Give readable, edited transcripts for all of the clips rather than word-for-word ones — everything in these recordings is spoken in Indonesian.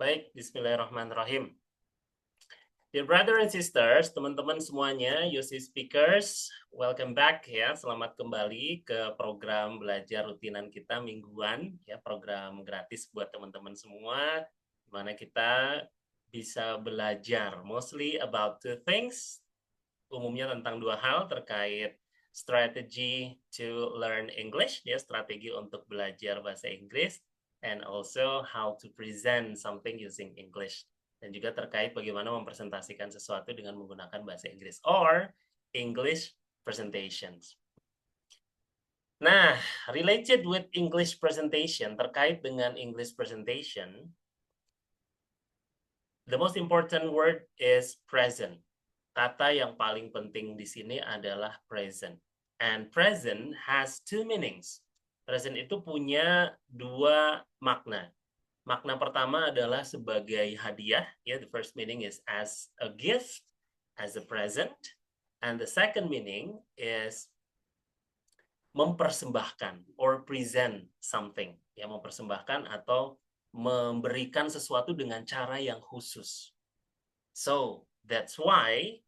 Baik, bismillahirrahmanirrahim. Dear brother and sisters, teman-teman semuanya, UC speakers, welcome back ya. Selamat kembali ke program belajar rutinan kita mingguan ya, program gratis buat teman-teman semua di mana kita bisa belajar mostly about two things, umumnya tentang dua hal terkait strategy to learn English ya, strategi untuk belajar bahasa Inggris, and also how to present something using English, dan juga terkait bagaimana mempresentasikan sesuatu dengan menggunakan bahasa Inggris or English presentations. Nah, related with English presentation, terkait dengan English presentation, the most important word is present. Kata yang paling penting di sini adalah present. And present has two meanings. Present itu punya dua makna. Makna pertama adalah sebagai hadiah, ya, the first meaning is as a gift, as a present, and the second meaning is mempersembahkan or present something, ya, mempersembahkan atau memberikan sesuatu dengan cara yang khusus. So, that's why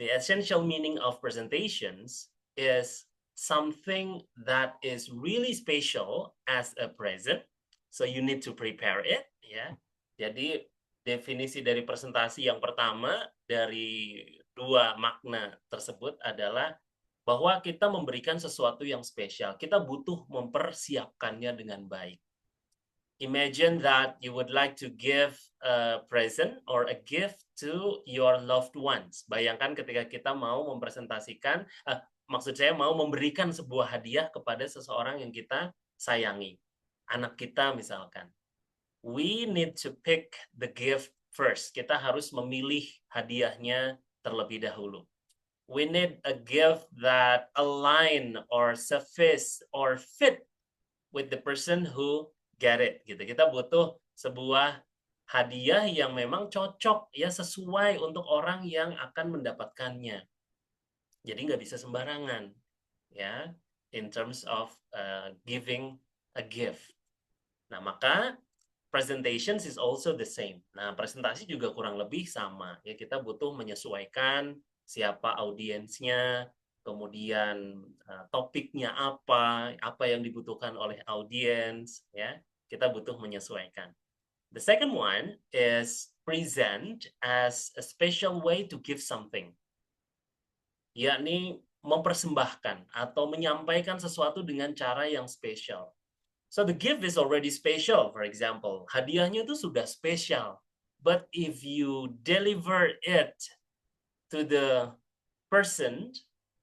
the essential meaning of presentations is something that is really special as a present. So you need to prepare it, ya. Jadi definisi dari presentasi yang pertama dari dua makna tersebut adalah bahwa kita memberikan sesuatu yang spesial. Kita butuh mempersiapkannya dengan baik. Imagine that you would like to give a present or a gift to your loved ones. Bayangkan ketika kita mau mempresentasikan, maksud saya mau memberikan sebuah hadiah kepada seseorang yang kita sayangi. Anak kita misalkan. We need to pick the gift first. Kita harus memilih hadiahnya terlebih dahulu. We need a gift that align or suffice or fit with the person who get it gitu. Kita butuh sebuah hadiah yang memang cocok ya, sesuai untuk orang yang akan mendapatkannya. Jadi nggak bisa sembarangan ya, in terms of giving a gift. Nah, maka presentations is also the same. Nah, presentasi juga kurang lebih sama ya, kita butuh menyesuaikan siapa audiensnya, kemudian topiknya apa yang dibutuhkan oleh audiens ya, kita butuh menyesuaikan. The second one is present as a special way to give something, yakni mempersembahkan atau menyampaikan sesuatu dengan cara yang spesial. So the gift is already special, for example. Hadiahnya itu sudah spesial. But if you deliver it to the person,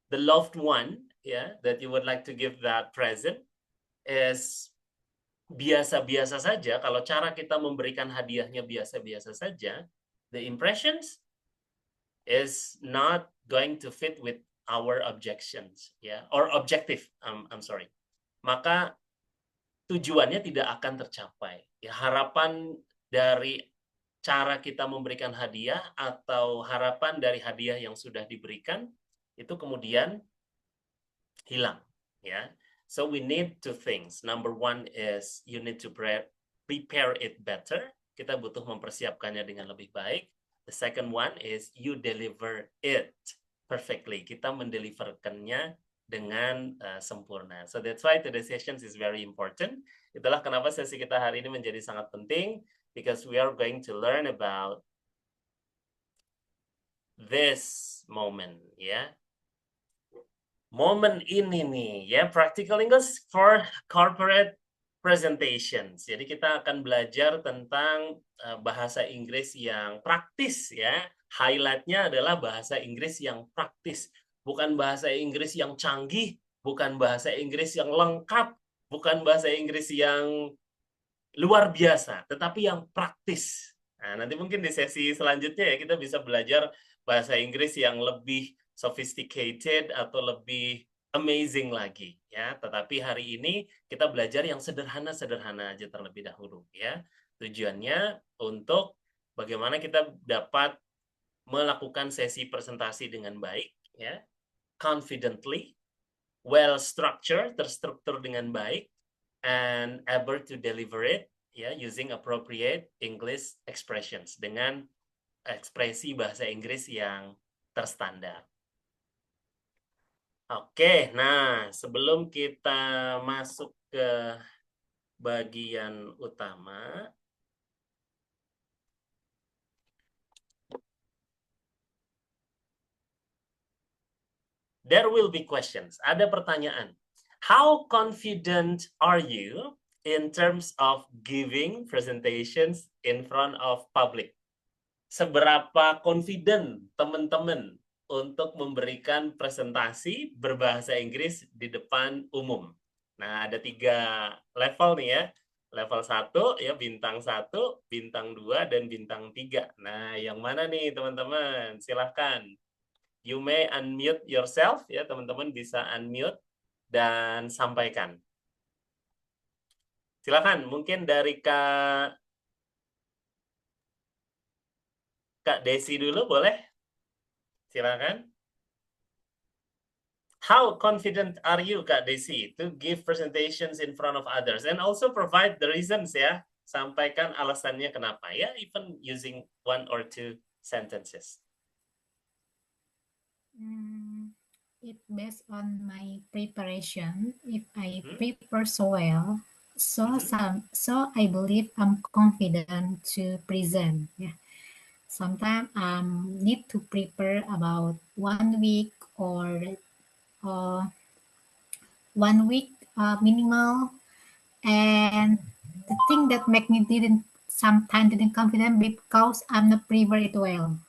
the loved one, yeah, that you would like to give that present, is biasa-biasa saja, kalau cara kita memberikan hadiahnya biasa-biasa saja, the impressions is not going to fit with our objections, yeah, or objective, I'm sorry. Maka tujuannya tidak akan tercapai. Ya, harapan dari cara kita memberikan hadiah atau harapan dari hadiah yang sudah diberikan itu kemudian hilang, ya. So we need two things. Number one is you need to prepare it better. Kita butuh mempersiapkannya dengan lebih baik. The second one is you deliver it perfectly. Kita mendeliverkannya dengan sempurna. So that's why today's sessions is very important. Itulah kenapa sesi kita hari ini menjadi sangat penting, because we are going to learn about this moment, ya. Momen ini nih, ya, practical English for corporate presentations. Jadi kita akan belajar tentang bahasa Inggris yang praktis, ya. Highlight-nya adalah bahasa Inggris yang praktis, bukan bahasa Inggris yang canggih, bukan bahasa Inggris yang lengkap, bukan bahasa Inggris yang luar biasa, tetapi yang praktis. Nah, nanti mungkin di sesi selanjutnya ya kita bisa belajar bahasa Inggris yang lebih sophisticated atau lebih amazing lagi ya. Tetapi hari ini kita belajar yang sederhana-sederhana aja terlebih dahulu ya. Tujuannya untuk bagaimana kita dapat melakukan sesi presentasi dengan baik ya, confidently, well structured, terstruktur dengan baik, and able to deliver it ya, using appropriate English expressions, dengan ekspresi bahasa Inggris yang terstandar. Oke, nah sebelum kita masuk ke bagian utama, there will be questions. Ada pertanyaan. How confident are you in terms of giving presentations in front of public? Seberapa confident teman-teman untuk memberikan presentasi berbahasa Inggris di depan umum? Nah, ada 3 level nih ya. Level 1 ya, bintang 1, bintang 2, dan bintang 3. Nah, yang mana nih teman-teman? Silahkan. You may unmute yourself ya, teman-teman bisa unmute dan sampaikan. Silakan, mungkin dari Kak Desi dulu boleh? Silakan. How confident are you, Kak Desi, to give presentations in front of others and also provide the reasons ya? Sampaikan alasannya kenapa ya, even using 1 or 2 sentences. It based on my preparation. If I prepare so well, so I believe I'm confident to present. Yeah. Sometimes need to prepare about 1 week or 1 week minimal. And the thing that make me sometimes didn't confident because I'm not prepared well.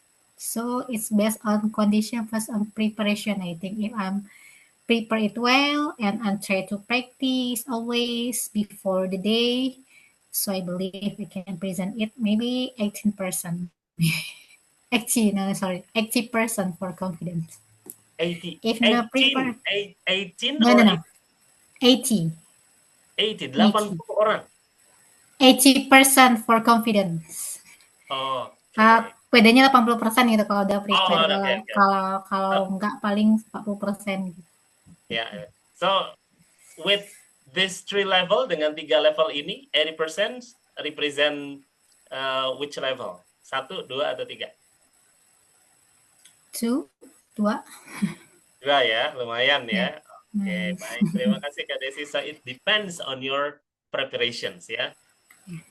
So it's based on condition first on preparation. I think if I'm prepare it well and I try to practice always before the day, so I believe I can present it maybe 18%. 80% for confidence. 80, If not prepare, 18 no, or 80. 80 orang. 80% for confidence. Oh, PD-nya 80% gitu kalau udah prepare. okay. Kalau enggak paling 40% gitu. Yeah. So with this 3 level, dengan 3 level ini, 80% represent which level? 1, 2, atau 3? 2. 2 ya, lumayan ya. Oke, baik. Terima kasih Kak Desi. So it depends on your preparations ya.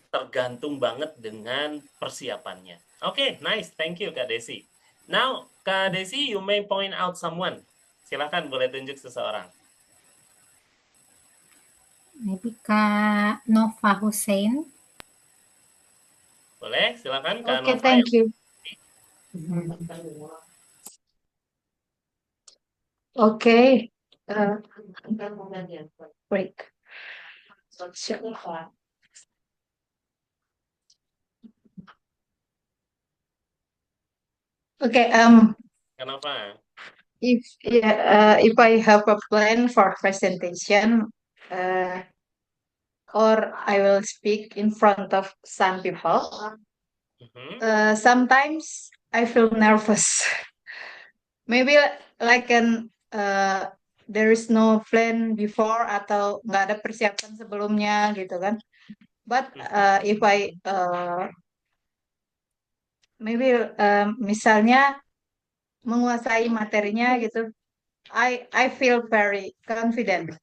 Tergantung banget dengan persiapannya. Oke, nice. Thank you Kak Desi. Now, Kak Desi, you may point out someone. Silakan, boleh tunjuk seseorang. Maybe Kak Nova Hussein. Boleh, silakan Kak Okay, Nova. thank you. Okay. Break. Okay. Kenapa? If I have a plan for presentation, or I will speak in front of some people, sometimes I feel nervous. Maybe like there is no plan before atau nggak ada persiapan sebelumnya gitu kan. But if I maybe misalnya menguasai materinya gitu, I feel very confident.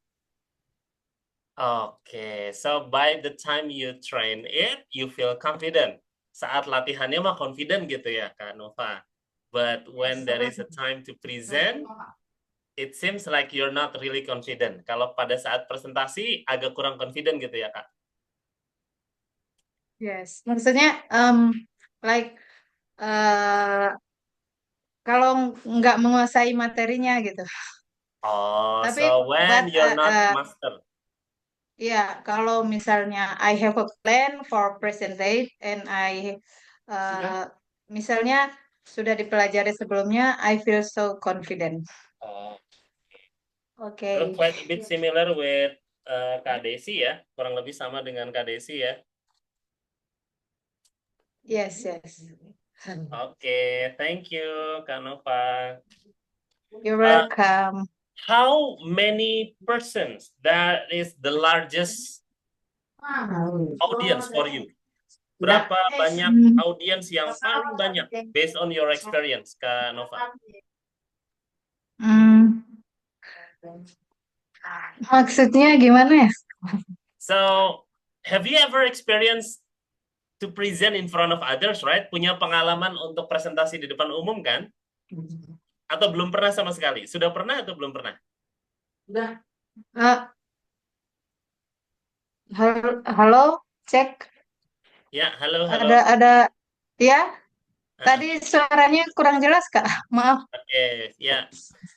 Okay, so by the time you train it, you feel confident. Saat latihannya mah confident gitu ya, Kak Nova. But when there is a time to present, it seems like you're not really confident. Kalau pada saat presentasi agak kurang confident gitu ya, Kak? Yes, maksudnya like kalau nggak menguasai materinya gitu. Oh, Tapi so when you're not master. Ya, kalau misalnya I have a plan for presentation and misalnya sudah dipelajari sebelumnya, I feel so confident. Oh, Okay. quite a bit similar with Kak Desi ya, kurang lebih sama dengan Kak Desi ya. Yes. Okay, thank you, Kak Nova. You're welcome. How many persons? That is the largest Audience for you. Berapa banyak audience yang paling banyak based on your experience, Kak Nova? Hmm, maksudnya gimana ya? So, have you ever experienced to present in front of others, right? Punya pengalaman untuk presentasi di depan umum kan? Atau belum pernah sama sekali? Sudah pernah atau belum pernah? Eh, halo, cek. Ya, halo, halo. Ada, ya. Uh, Tadi suaranya kurang jelas, Kak. Maaf. Oke, ya.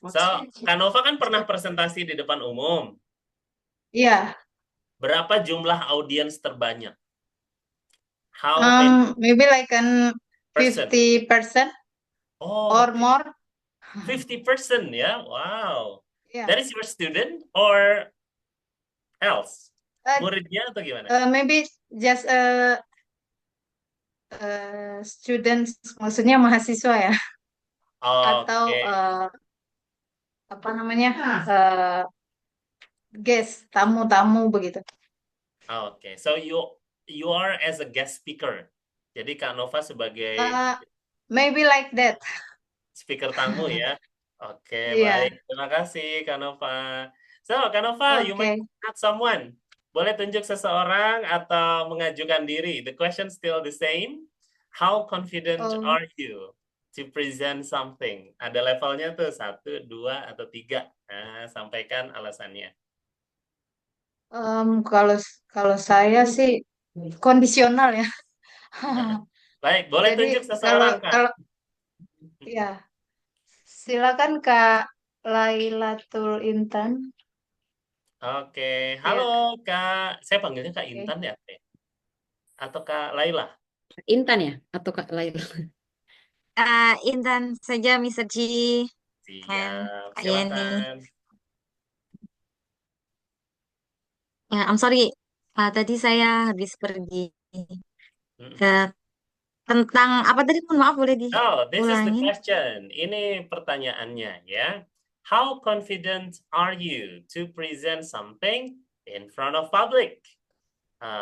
So, Kak Nova kan pernah presentasi di depan umum. Iya. Berapa jumlah audiens terbanyak? How many Maybe like an person? 50% Oh, or more. 50% ya. Wow. Yeah. That is your student or else? Uh, Muridnya atau gimana? maybe just students, maksudnya mahasiswa ya, atau Oke. apa namanya, guest, tamu-tamu begitu. Oke. So you are as a guest speaker. Jadi Kak Nova sebagai Maybe like that. speaker tamu ya. Oke, Iya. baik. Terima kasih Kak Nova. So, Kak Nova, you might Oke. add someone. Boleh tunjuk seseorang atau mengajukan diri. The question still the same. How confident Um, are you to present something? Ada levelnya tuh 1, 2, atau 3. Nah, sampaikan alasannya. kalau kalau saya sih kondisional ya. Baik, boleh Jadi tunjuk kalau seseorang, Kak. kalau ya silakan Kak Lailatul Intan. Oke, halo Ya, Kak. Saya panggilnya Kak oke. Intan ya, Teh? Atau Kak Laila? Intan ya atau Kak Laila? Intan saja, Mr. G and Siap, Kak Yeni. silakan. Ya, I'm sorry, tadi saya habis pergi ke tentang apa tadi? Mohon maaf, boleh Oh, this is the diulangi? question. Ini pertanyaannya ya. How confident are you to present something in front of public?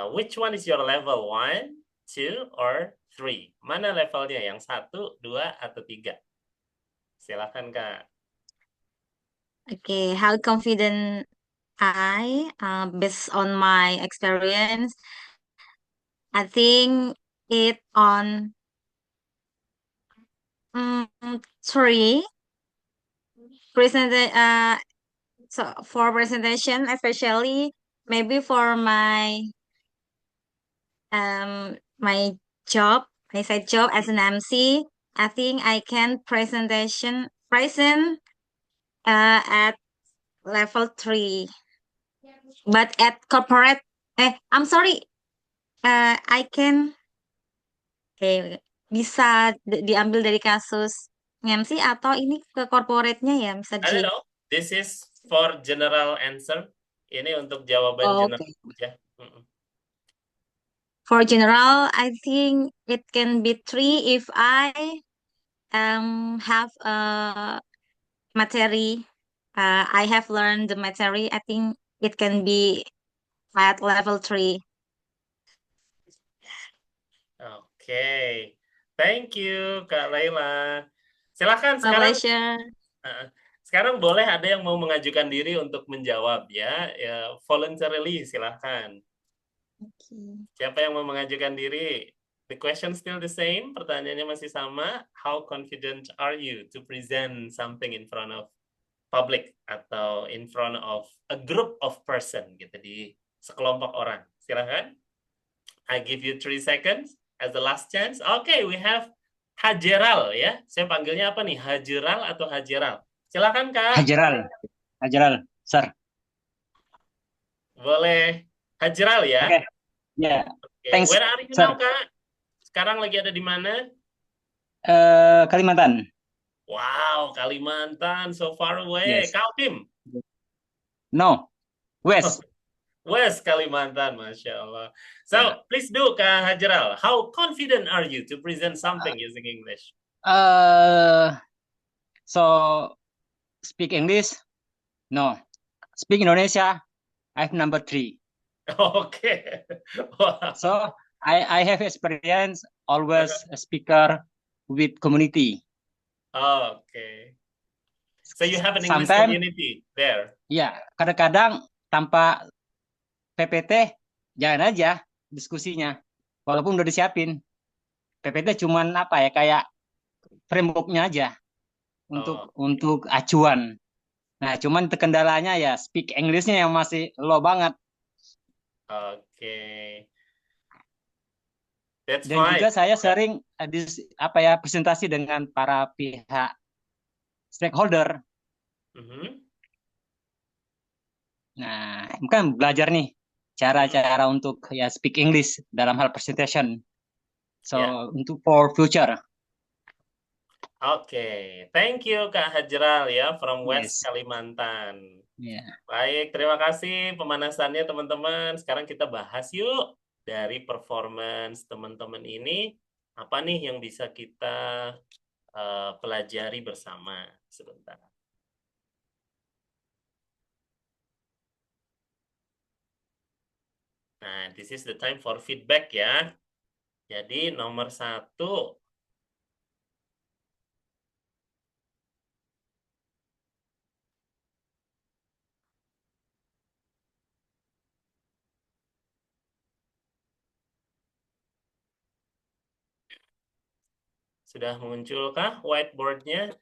Which one is your level? 1, 2, or 3? Mana levelnya? Yang 1, 2, atau 3? Silakan, Kak. Okay, how confident based on my experience, I think it on 3 present so for presentation, especially maybe for my job, my side job as an MC. I think I can present at level 3, but at corporate, I'm sorry, I can bisa diambil dari kasus MC atau ini ke corporate-nya ya, Mr. I don't G? know. This is for general answer. Ini untuk jawaban Oh, general okay. aja. For general, I think it can be 3 if I have a material. I have learned the material. I think it can be at level 3. Oke. Thank you, Kak Laila. Silakan My sekarang. pleasure. Sekarang boleh ada yang mau mengajukan diri untuk menjawab ya. Voluntarily silahkan. Okay. Siapa yang mau mengajukan diri? The question still the same. Pertanyaannya masih sama. How confident are you to present something in front of public atau in front of a group of person gitu di sekelompok orang? Silahkan. I give you 3 seconds as the last chance. Okay, we have Hajeral ya. Saya panggilnya apa nih? Hajeral atau Hajeral? Silakan Kak. Hajeral, sir. Boleh Hajeral ya? Oke. Yeah. Okay. Thanks, Where are you sir. now, Kak? Sekarang lagi ada di mana? Kalimantan. Wow, Kalimantan, so far away. Yes. Kaltim? No, West. West Kalimantan, Masya Allah. So, Yeah. please do, Kak Hajeral. How confident are you to present something using English? So speak English? No. Speak Indonesia? I have number 3. Oke. Wah. So I have experience always a speaker with community. Oke. So you have an English Sometimes community there. ya kadang-kadang tanpa PPT jangan aja diskusinya. Walaupun udah disiapin. PPT cuman apa ya kayak framework-nya aja Oh, untuk acuan. Nah, cuman kendalanya ya speak English-nya yang masih low banget. oke. That's Dan fine. juga saya sering apa ya presentasi dengan para pihak stakeholder. Mhm. Nah, kan belajar nih cara-cara untuk ya speak English dalam hal presentation. So, Ya. untuk for future. Oke. Thank you Kak Hajral ya from West Yes. Kalimantan. Ya. Baik, terima kasih pemanasannya teman-teman. Sekarang kita bahas yuk dari performance teman-teman ini apa nih yang bisa kita pelajari bersama sebentar. Nah, this is the time for feedback ya. Jadi nomor 1, sudah munculkah whiteboard-nya?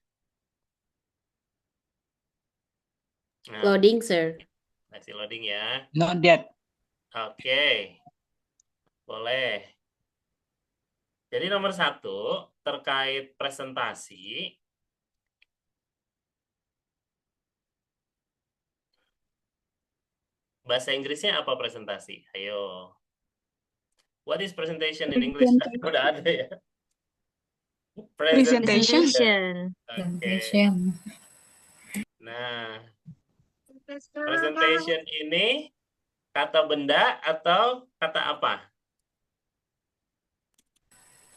Nah, Loading, sir. masih loading ya. Not yet. Oke, boleh. Jadi nomor 1 terkait presentasi. Bahasa Inggrisnya apa presentasi? Ayo. What is presentation in English? Udah ada ya. Presentation. Oke. Presentation. Nah, presentation ini kata benda atau kata apa?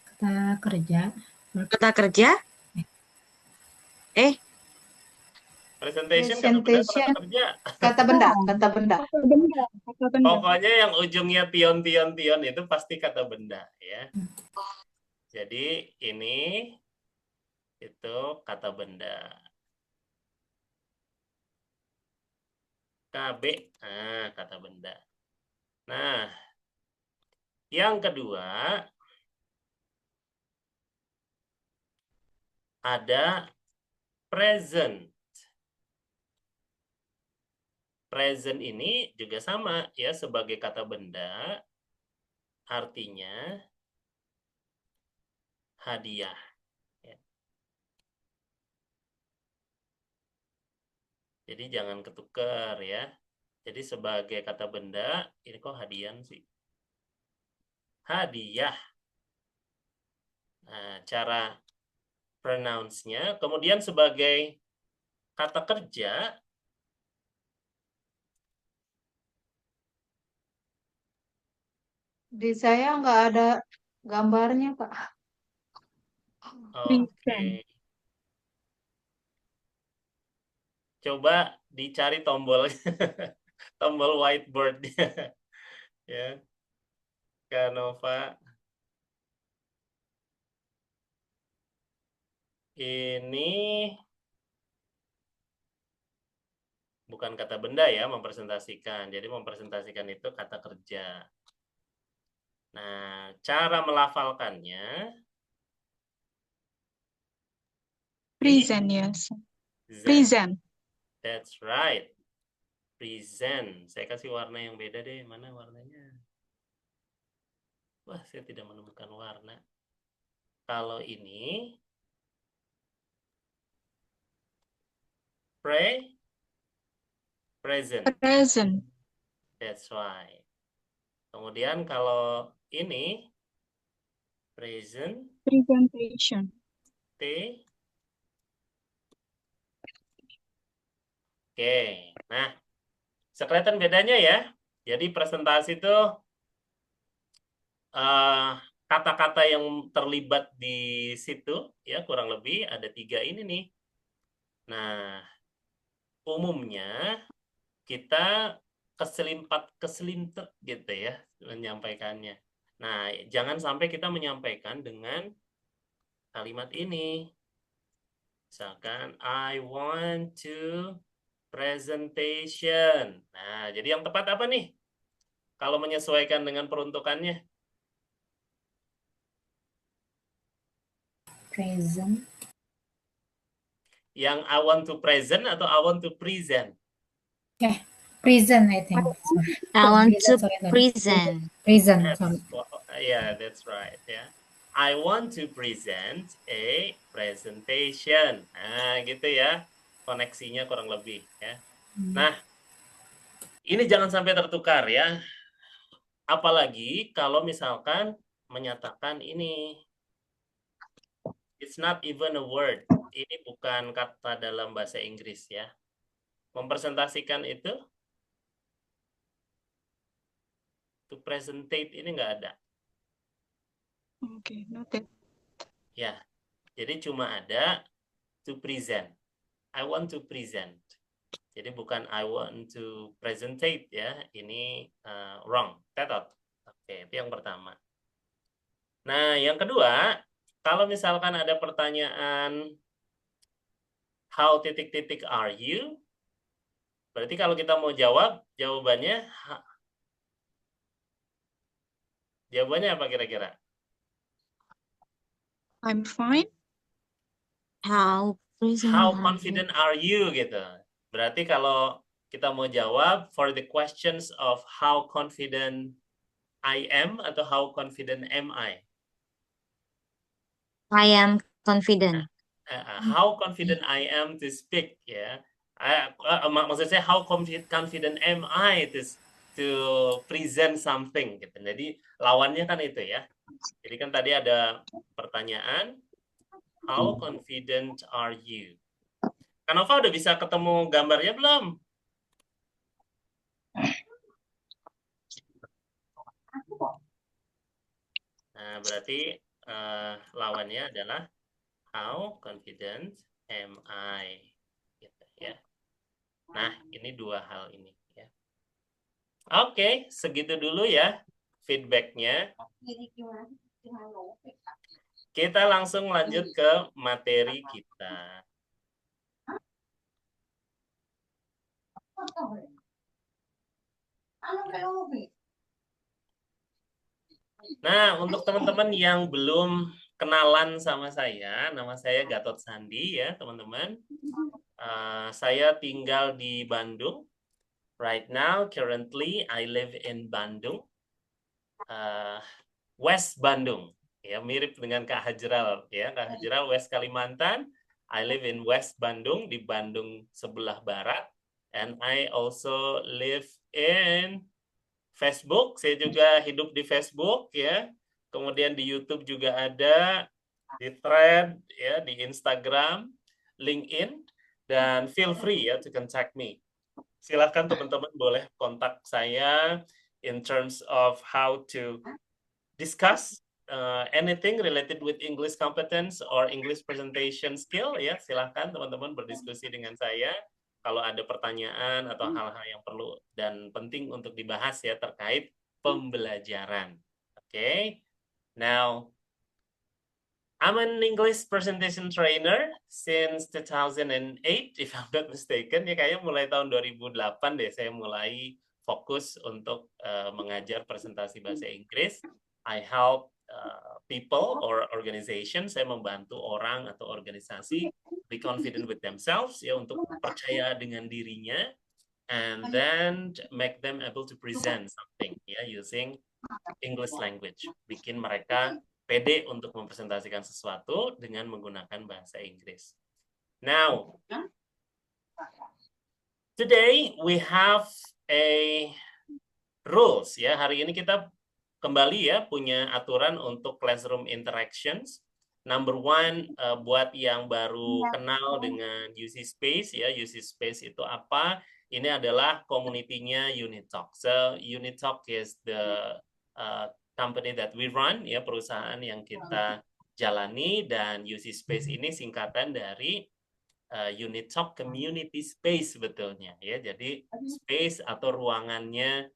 Kata kerja. Kata kerja? Presentation kata benda atau kata kerja? Kata benda, kata benda. Pokoknya yang ujungnya tion itu pasti kata benda ya. Jadi ini itu kata benda. KB, kata benda. Nah, yang kedua ada present. Present ini juga sama ya sebagai kata benda, artinya hadiah. Ya. Jadi jangan ketukar ya. Jadi sebagai kata benda, ini kok hadiah sih? Hadiah. Nah, cara pronounce-nya. Kemudian sebagai kata kerja, Di saya nggak ada gambarnya, Pak. oke. Coba dicari tombol tombol whiteboard-nya ya. Canova. Ini bukan kata benda ya, mempresentasikan. Jadi mempresentasikan itu kata kerja. Nah, cara melafalkannya Present, yes. present. Present. That's right. Present. Saya kasih warna yang beda deh. Mana warnanya? Wah, saya tidak menemukan warna. Kalau ini present. Present. That's right. Kemudian kalau ini present Presentation. T. Oke. Nah, kelihatan bedanya ya. Jadi presentasi itu kata-kata yang terlibat di situ ya kurang lebih ada 3 ini nih. Nah, umumnya kita keselintet gitu ya menyampaikannya. Nah, jangan sampai kita menyampaikan dengan kalimat ini. Misalkan, I want to presentation. Nah, jadi yang tepat apa nih? Kalau menyesuaikan dengan peruntukannya. Present. Yang I want to present atau I want to present? Present, I think. Sorry. I want to Sorry. present. Present. That's, Sorry. yeah, that's right. Yeah. I want to present a presentation. Nah, gitu ya. Koneksinya kurang lebih ya. Nah, ini jangan sampai tertukar ya. Apalagi kalau misalkan menyatakan ini. It's not even a word. Ini bukan kata dalam bahasa Inggris ya. Mempresentasikan itu, to presentate ini nggak ada. Oke, noted. Ya, jadi cuma ada to present. I want to present. Jadi bukan I want to presentate ya. Ini wrong. Tetot. Oke, itu yang pertama. Nah, yang kedua, kalau misalkan ada pertanyaan how ... are you? Berarti kalau kita mau jawab, jawabannya apa kira-kira? I'm fine. How present How are you? confident are you gitu. Berarti kalau kita mau jawab for the questions of how confident I am atau how confident am I? I am confident. How confident I am to speak ya. Maksud saya how confident am I to present something gitu. Jadi lawannya kan itu ya. Jadi kan tadi ada pertanyaan how confident are you? Kanova udah bisa ketemu gambarnya belum? Nah, berarti lawannya adalah how confident am I? Gitu, ya. Nah, ini dua hal ini. Ya. Oke, segitu dulu ya feedbacknya. Kita langsung lanjut ke materi kita. Nah, untuk teman-teman yang belum kenalan sama saya, nama saya Gatot Sandi ya, teman-teman. Saya tinggal di Bandung. Right now, currently, I live in Bandung, West Bandung. Ya, mirip dengan Kak Hajral ya, Kak Hajral West Kalimantan. I live in West Bandung, di Bandung sebelah barat. And I also live in Facebook, saya juga hidup di Facebook ya. Kemudian di YouTube juga ada, di Thread ya, di Instagram, LinkedIn, dan feel free ya to contact me. Silakan teman-teman boleh kontak saya in terms of how to discuss anything related with English competence or English presentation skill ya. Silakan teman-teman berdiskusi dengan saya. Kalau ada pertanyaan atau hal-hal yang perlu dan penting untuk dibahas ya terkait pembelajaran. Oke. Now, I'm an English presentation trainer since 2008, if I'm not mistaken. Ya kayaknya mulai tahun 2008 deh saya mulai fokus untuk mengajar presentasi bahasa Inggris. I help people or organization. Saya membantu orang atau organisasi be confident with themselves ya, untuk percaya dengan dirinya, and then make them able to present something ya using English language. Bikin mereka pede untuk mempresentasikan sesuatu dengan menggunakan bahasa Inggris. Now, today we have a rules ya. Hari ini kita kembali ya punya aturan untuk classroom interactions. Number one, buat yang baru kenal dengan UC Space ya, UC Space itu apa? Ini adalah community-nya Unitalk. So Unitalk is the company that we run ya, perusahaan yang kita jalani, dan UC Space ini singkatan dari unit talk community space sebetulnya ya. Jadi space atau ruangannya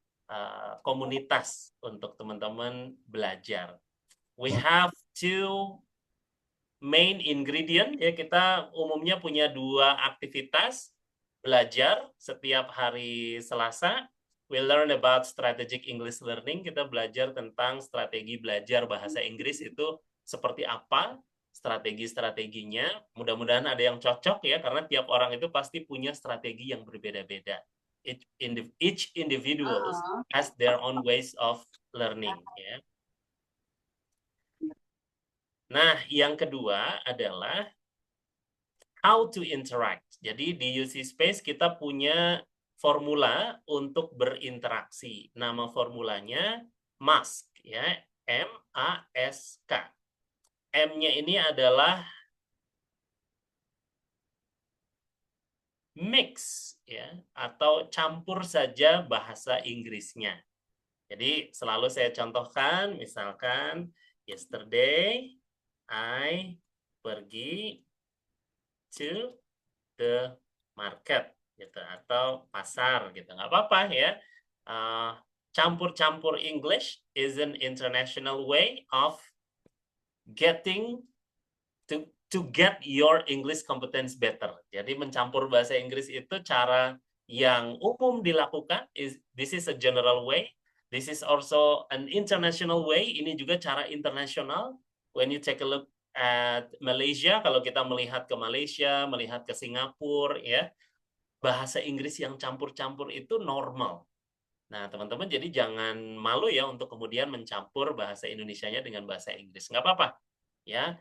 komunitas untuk teman-teman belajar. We have two main ingredient ya, kita umumnya punya 2 aktivitas belajar setiap hari Selasa. We learn about strategic English learning, kita belajar tentang strategi belajar bahasa Inggris itu seperti apa, strategi-strateginya. Mudah-mudahan ada yang cocok ya, karena tiap orang itu pasti punya strategi yang berbeda-beda. Each individuals has their own ways of learning ya. Nah, yang kedua adalah how to interact. Jadi di UC Space kita punya formula untuk berinteraksi. Nama formulanya MASK ya, M-A-S-K. M-nya ini adalah mix ya, atau campur saja bahasa Inggrisnya. Jadi selalu saya contohkan, misalkan yesterday I pergi to the market gitu, atau pasar gitu, nggak apa-apa ya. Campur-campur English is an international way of getting to get your English competence better. Jadi mencampur bahasa Inggris itu cara yang umum dilakukan. This is a general way. This is also an international way. Ini juga cara internasional. When you take a look at Malaysia, kalau kita melihat ke Malaysia, melihat ke Singapura, ya, bahasa Inggris yang campur-campur itu normal. Nah, teman-teman jadi jangan malu ya untuk kemudian mencampur bahasa Indonesianya dengan bahasa Inggris. Nggak apa-apa, ya.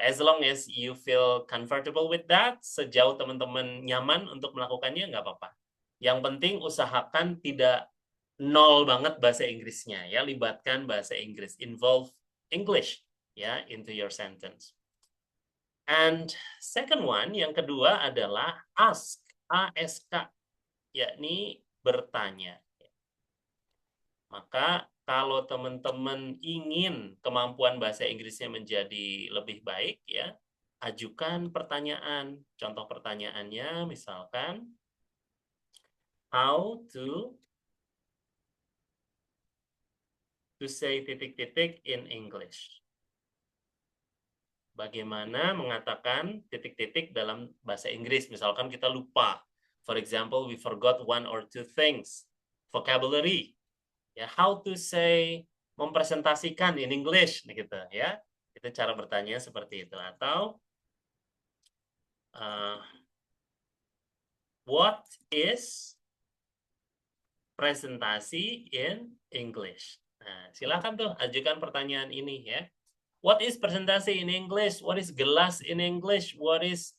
As long as you feel comfortable with that, sejauh teman-teman nyaman untuk melakukannya, nggak apa-apa. Yang penting usahakan tidak nol banget bahasa Inggrisnya, ya. Libatkan bahasa Inggris, involve English, ya, into your sentence. And second one, yang kedua adalah ask, A-S-K, yakni bertanya. Maka kalau teman-teman ingin kemampuan bahasa Inggrisnya menjadi lebih baik, ya, ajukan pertanyaan. Contoh pertanyaannya misalkan, how to say titik-titik in English. Bagaimana mengatakan titik-titik dalam bahasa Inggris? Misalkan kita lupa. For example, we forgot 1 or 2 things. Vocabulary. Ya, how to say mempresentasikan in English gitu ya. Itu cara bertanya seperti itu. Atau what is presentasi in English? Nah, silakan tuh ajukan pertanyaan ini ya. What is presentasi in English? What is gelas in English? What is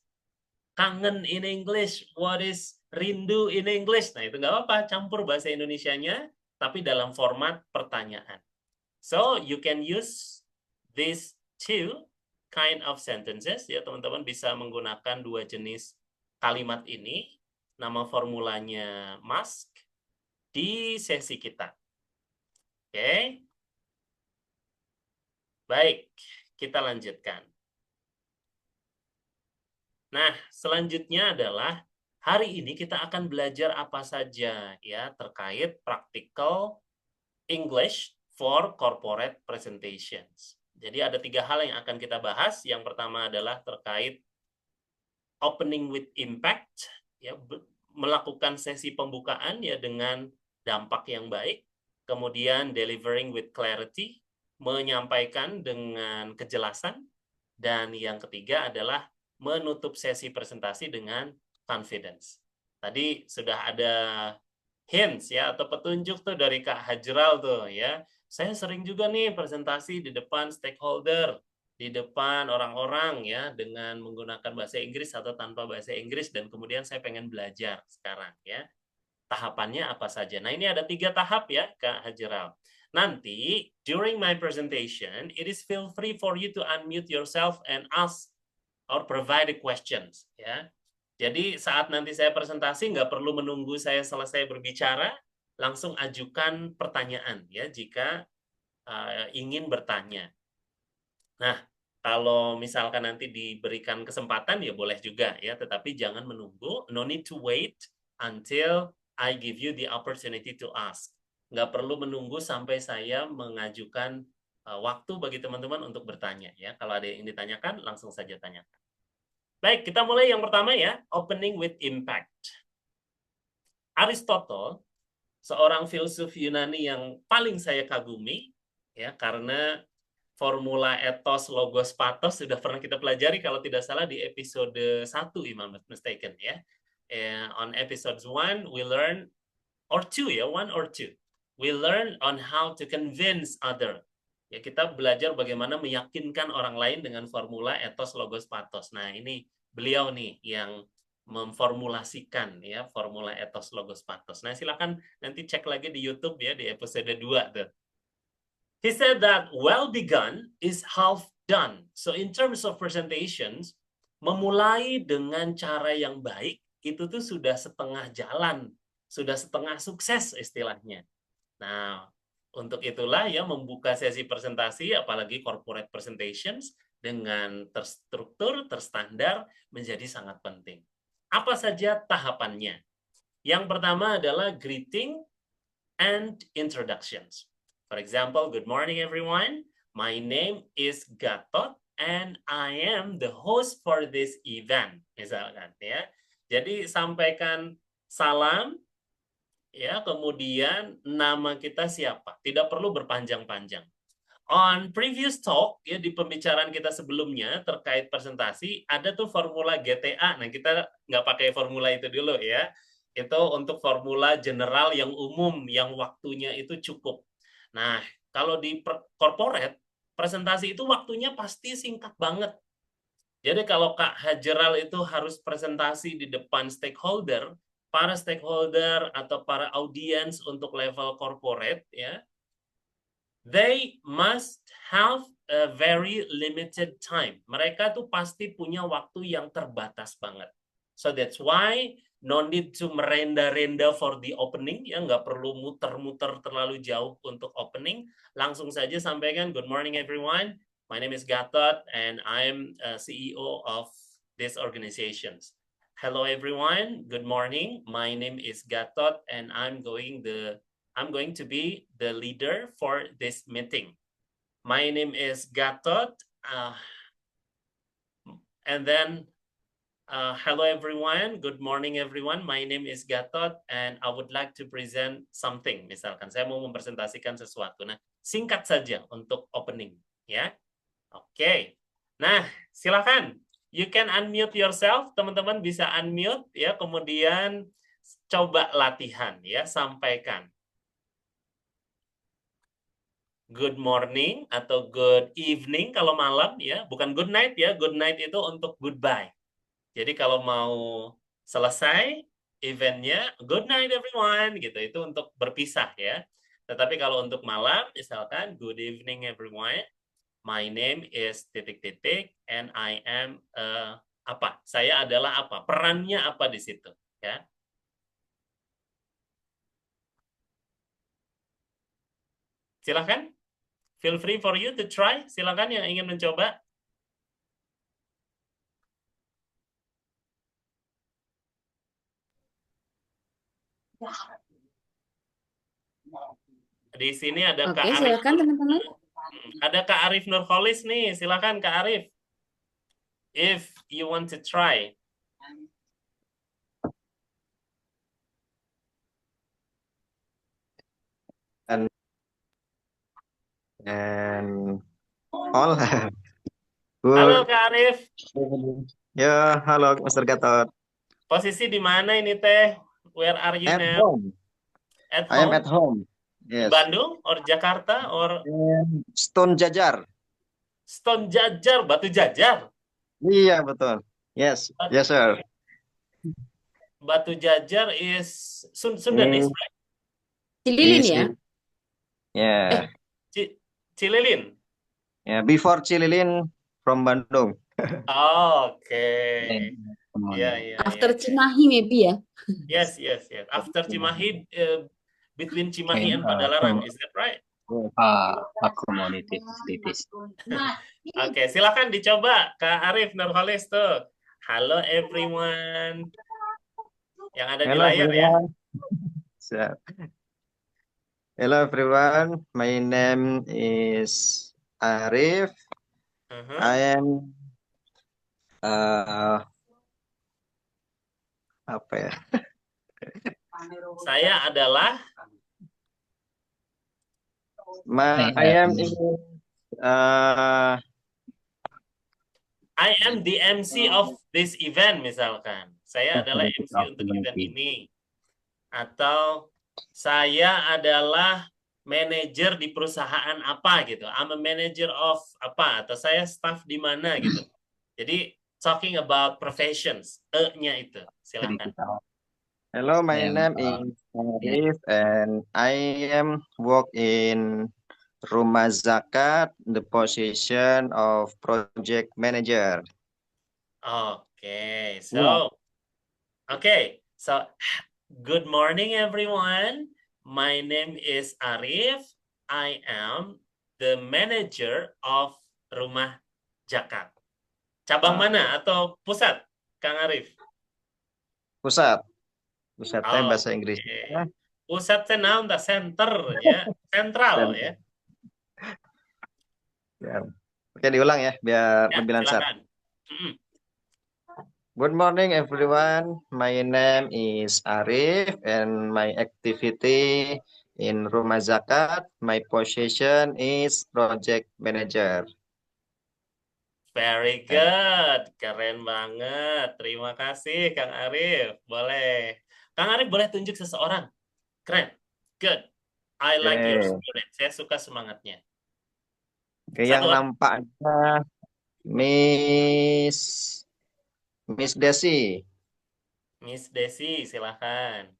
kangen in English? What is rindu in English? Nah, itu nggak apa-apa, campur bahasa Indonesianya, tapi dalam format pertanyaan. So, you can use these 2 kind of sentences, ya teman-teman bisa menggunakan 2 jenis kalimat ini, nama formulanya MASK, di sesi kita. Oke. Baik, kita lanjutkan. Nah, selanjutnya adalah hari ini kita akan belajar apa saja ya terkait practical English for corporate presentations. Jadi ada 3 hal yang akan kita bahas. Yang pertama adalah terkait opening with impact, ya, melakukan sesi pembukaan ya dengan dampak yang baik. Kemudian delivering with clarity, menyampaikan dengan kejelasan. Dan yang ketiga adalah menutup sesi presentasi dengan confidence. Tadi sudah ada hints ya atau petunjuk tuh dari Kak Hajral tuh ya. Saya sering juga nih presentasi di depan stakeholder, di depan orang-orang ya dengan menggunakan bahasa Inggris atau tanpa bahasa Inggris, dan kemudian saya pengen belajar sekarang ya. Tahapannya apa saja? Nah, ini ada 3 tahap ya Kak Hajral. Nanti during my presentation, it is feel free for you to unmute yourself and ask or provide the questions ya. Jadi saat nanti saya presentasi nggak perlu menunggu saya selesai berbicara, langsung ajukan pertanyaan ya jika ingin bertanya. Nah, Kalau misalkan nanti diberikan kesempatan ya boleh juga ya, tetapi jangan menunggu. No need to wait until I give you the opportunity to ask. Nggak perlu menunggu sampai saya mengajukan waktu bagi teman-teman untuk bertanya ya. Kalau ada yang ditanyakan, langsung saja tanyakan. Baik, kita mulai yang pertama ya, opening with impact. Aristotle, seorang filsuf Yunani yang paling saya kagumi ya, karena formula ethos, logos, pathos sudah pernah kita pelajari kalau tidak salah di episode 1, if I'm not mistaken ya. On episode 1 we learn or 2 ya, 1 or 2. We learn on how to convince other. Ya, kita belajar bagaimana meyakinkan orang lain dengan formula ethos, logos, pathos. Nah, ini beliau nih yang memformulasikan ya formula ethos, logos, pathos. Nah, silakan nanti cek lagi di YouTube ya di episode 2 tuh. He said that well begun is half done. So in terms of presentations, memulai dengan cara yang baik itu tuh sudah setengah jalan, sudah setengah sukses istilahnya. Nah, untuk itulah ya membuka sesi presentasi, apalagi corporate presentations dengan terstruktur, terstandar menjadi sangat penting. Apa saja tahapannya? Yang pertama adalah greeting and introductions. For example, good morning everyone. My name is Gatot and I am the host for this event. Misalkan ya. Jadi sampaikan salam ya, kemudian nama kita siapa. Tidak perlu berpanjang-panjang. On previous talk ya, di pembicaraan kita sebelumnya terkait presentasi ada tuh formula GTA. Nah, kita nggak pakai formula itu dulu ya. Itu untuk formula general yang umum yang waktunya itu cukup. Nah, kalau di corporate, presentasi itu waktunya pasti singkat banget. Jadi kalau Kak Hajeral itu harus presentasi di depan stakeholder, para stakeholder atau para audiens untuk level corporate, ya, they must have a very limited time. Mereka tuh pasti punya waktu yang terbatas banget. So that's why no need to merenda-renda for the opening, ya nggak perlu muter-muter terlalu jauh untuk opening. Langsung saja sampaikan, good morning everyone, my name is Gatot and I'm CEO of this organization. Hello everyone, good morning, my name is Gatot and I'm going to be the leader for this meeting. My name is Gatot, and then hello everyone, good morning everyone. My name is Gatot and I would like to present something. Misalkan saya mau mempresentasikan sesuatu. Nah, singkat saja untuk opening, ya. Oke. Nah, silakan. You can unmute yourself, teman-teman bisa unmute ya, kemudian coba latihan ya, sampaikan. Good morning atau good evening kalau malam ya, bukan good night ya. Good night itu untuk goodbye. Jadi kalau mau selesai eventnya, good night everyone, gitu. Itu untuk berpisah ya. Tetapi kalau untuk malam, misalkan good evening everyone, my name is titik-titik, and I am apa? Saya adalah apa? Perannya apa di situ? Ya. Silakan. Feel free for you to try. Silakan yang ingin mencoba. Di sini ada Oke, Kak Arif. silakan teman-teman. Ada Kak Arif Nurholis nih. Silakan Kak Arif. If you want to try. And all good. Halo Kak Arif. Ya, halo Mr. Gatot. Posisi di mana ini teh? Where are you At now? home. At I am home? at home. Yes. Bandung or Jakarta or Stone Jajar. Stone Jajar, Batu Jajar? Iya, betul. Yes, yes sir. Batu Jajar is Sundanese, right? Cililin Is ya? Yeah. Cililin. Yeah, before Cililin from Bandung. Okay. Yeah. After Cimahi maybe ya? Yes. After Cimahi, between Cimahi and Padalarang, is that right? Accommodative activities. Oke, silakan dicoba Kak Arif Nurholis tuh. Halo everyone yang ada di Hello layar ya. everyone. So, hello everyone. My name is Arif. Mhm. I am apa ya? Saya adalah I am in uh, I am the MC of this event misalkan. Saya adalah Representative MC of untuk event community. ini. Atau saya adalah manajer di perusahaan apa gitu. I'm a manager of apa atau saya staff di mana gitu. Jadi talking about professions, E-nya itu. Jadi Silakan. kita hello, my am name is Arif and I am work in Rumah Zakat, the position of project manager. Okay, Yeah. so good morning everyone. My name is Arif. I am the manager of Rumah Zakat. Cabang mana atau pusat, Kang Arif? Pusat. Pusatnya bahasa Oke. Inggrisnya. Pusatnya naon tah center ya, sentral ya. Ya. Oke, diulang ya biar Ya, lebih lancar. silakan. Good morning everyone. My name is Arif and my activity in Rumah Zakat, my position is project manager. Very good, keren banget. Terima kasih Kang Arif. Boleh. Kang Arif boleh tunjuk seseorang. Keren. Good. I like your Oke. spirit. Saya suka semangatnya. Oke, Satu yang orang. nampaknya Miss Desi. Miss Desi, silakan.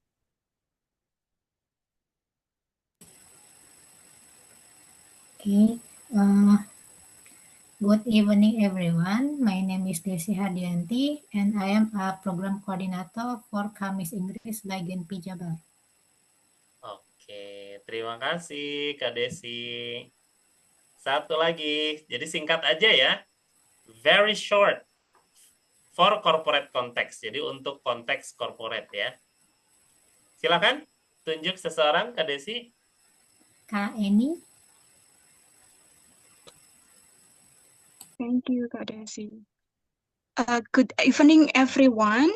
Okay. Good evening, everyone. My name is Desi Hadianti, and I am a program coordinator for Kamis Inggris by Genpi Jabar. Oke, terima kasih Kak Desi. Satu lagi, jadi singkat aja ya. Very short. For corporate context, jadi untuk konteks corporate ya. Silakan, tunjuk seseorang Kak Desi. Kak Eni. Thank you, Kak Desi. Good evening, everyone.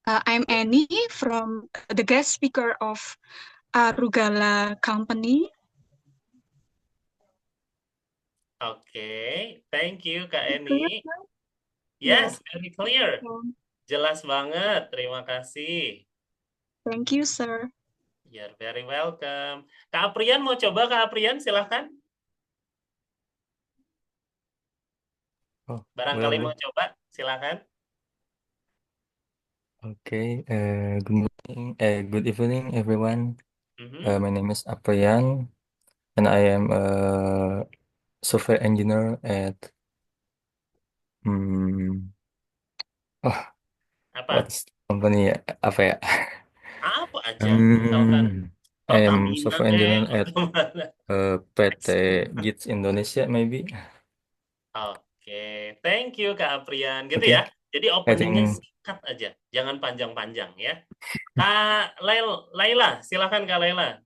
I'm Annie from the guest speaker of Rugala Company. Oke, thank you Kak Clear, Eni. sir? Yes, very clear. Um, Jelas banget, terima kasih. Thank you, sir. You're very welcome. Kak Aprian mau coba, Kak Aprian silahkan. Oh, Barangkali boleh. mau coba, silakan. Okay. Good evening, everyone. Mhm. My name is Aprian, and I am a software engineer at Apa? what's company ya? Apa ya? Apa aja, misalkan I am Pertamina software engineer at atau mana. PT GITS Indonesia, maybe. Oke, thank you Kak Aprian. Gitu Okay. ya. Jadi I openingnya think singkat aja, jangan panjang-panjang ya. Kak Laila, silakan Kak Laila.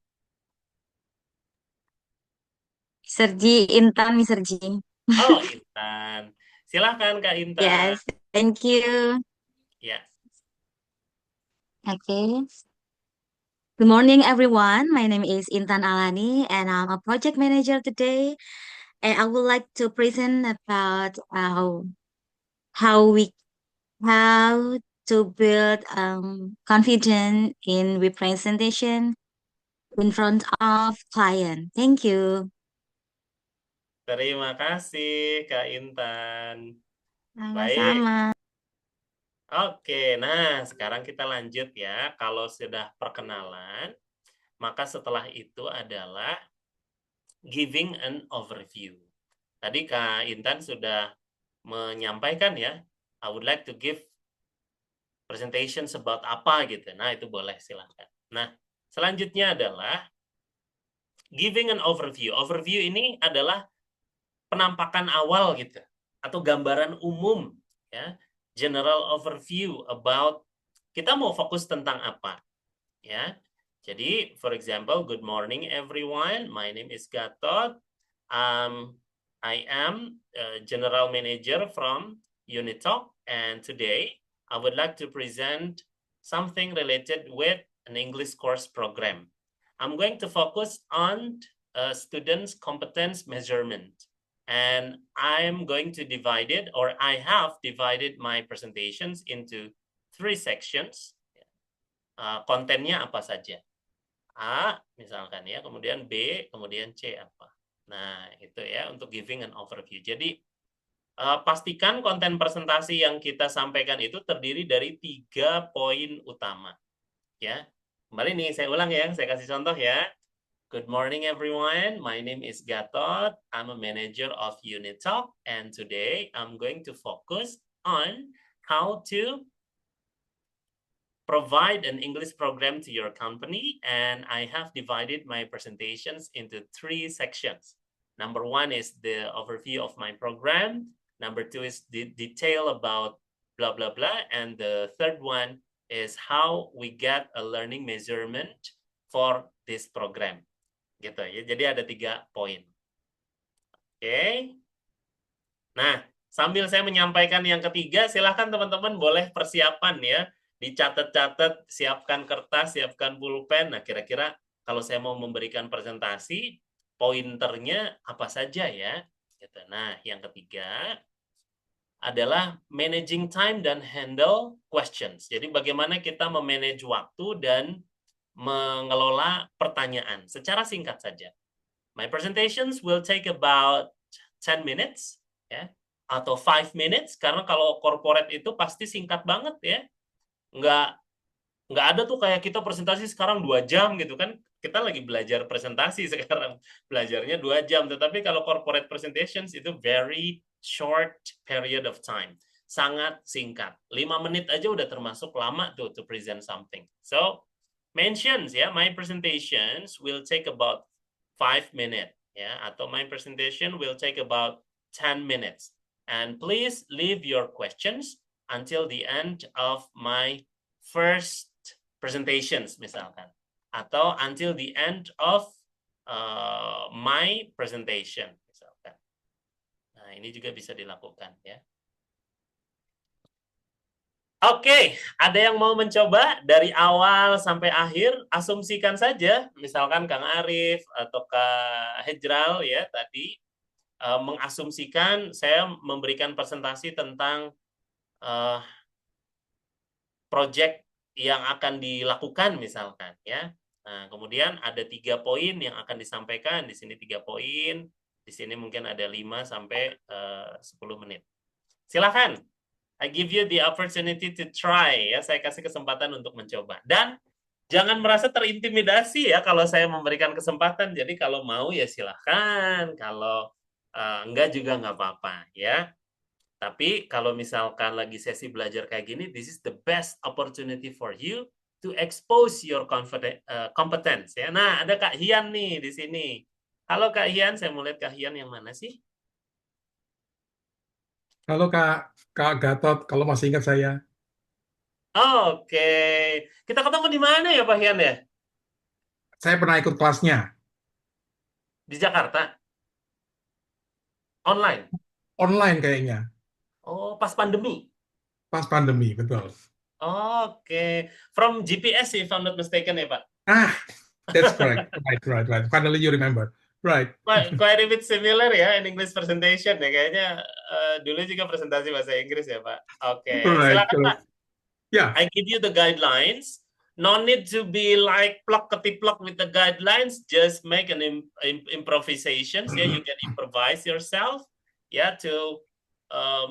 Sergi, Intan, Miss Sergi. Oh, Intan. Silakan Kak Intan. Yes, thank you. Ya. Okay. Good morning, everyone. My name is Intan Alani, and I'm a project manager today. And I would like to present about how to build confidence in representation in front of client. Thank you. Terima kasih Kak Intan. Baik. Sama-sama. Oke, nah sekarang kita lanjut ya. Kalau sudah perkenalan, maka setelah itu adalah giving an overview. Tadi Kak Intan sudah menyampaikan ya, I would like to give presentation about apa gitu. Nah, itu boleh silakan. Nah, selanjutnya adalah giving an overview. Overview ini adalah penampakan awal gitu, atau gambaran umum, ya, general overview about kita mau fokus tentang apa, ya. Jadi, for example, good morning everyone. My name is Gatot. I am General Manager from Unitalk, and today I would like to present something related with an English course program. I'm going to focus on students' competence measurement, and I'm going to divide it, or I have divided my presentations into 3 sections. Kontennya apa saja? A, misalkan ya, kemudian B, kemudian C apa. Nah, itu ya untuk giving an overview. Jadi, pastikan konten presentasi yang kita sampaikan itu terdiri dari 3 poin utama. Ya, kembali nih, saya ulang ya, saya kasih contoh ya. Good morning everyone, my name is Gatot. I'm a manager of Unitalk, and today I'm going to focus on how to provide an English program to your company, and I have divided my presentations into 3 sections. Number 1 is the overview of my program. Number 2 is the detail about blah, blah, blah. And the third one is how we get a learning measurement for this program. Gitu ya. Jadi ada 3 poin. Oke. Nah, sambil saya menyampaikan yang ketiga, silahkan teman-teman boleh persiapan ya. Dicatat-catat, siapkan kertas, siapkan pulpen. Nah, kira-kira kalau saya mau memberikan presentasi, pointernya apa saja ya? Gitu. Nah, yang ketiga adalah managing time dan handle questions. Jadi bagaimana kita memanage waktu dan mengelola pertanyaan secara singkat saja. My presentations will take about 10 minutes ya, atau 5 minutes, karena kalau corporate itu pasti singkat banget ya. Nggak ada tuh kayak kita presentasi sekarang 2 jam gitu kan. Kita lagi belajar presentasi sekarang, belajarnya 2 jam. Tetapi kalau corporate presentations itu very short period of time. Sangat singkat. 5 menit aja udah termasuk lama tuh to present something. So, mentions ya, my presentations will take about 5 minutes ya, atau my presentation will take about 10 minutes. And please leave your questions until the end of my first presentations misalkan, atau until the end of my presentation misalkan. Nah, ini juga bisa dilakukan ya. Oke, ada yang mau mencoba dari awal sampai akhir? Asumsikan saja, misalkan Kang Arif atau Kak Hejral ya tadi mengasumsikan saya memberikan presentasi tentang project yang akan dilakukan misalkan ya. Nah, kemudian ada 3 poin yang akan disampaikan, di sini 3 poin, di sini mungkin ada 5 sampai 10 menit. Silakan. I give you the opportunity to try ya. Saya kasih kesempatan untuk mencoba. Dan jangan merasa terintimidasi ya kalau saya memberikan kesempatan. Jadi kalau mau ya silakan, kalau enggak juga nggak apa-apa ya. Tapi kalau misalkan lagi sesi belajar kayak gini, this is the best opportunity for you to expose your competence ya. Nah, ada Kak Hian nih di sini. Halo Kak Hian, saya mau lihat Kak Hian yang mana sih? Halo Kak Gatot, kalau masih ingat saya. Oke. Kita ketemu di mana ya Pak Hian ya? Saya pernah ikut kelasnya. Di Jakarta? Online? Online kayaknya. Oh, pas pandemi? Pas pandemi, betul. Oke. From GPS if I'm not mistaken ya Pak? That's correct. Right. Finally you remember. Right. Quite a bit similar ya in English presentation ya. Kayaknya dulu juga presentasi bahasa Inggris ya Pak. Oke. Right. Silakan Pak. Yeah. I give you the guidelines. No need to be like plok-ketiplok with the guidelines. Just make an improvisations. Yeah, you can improvise yourself. Yeah, to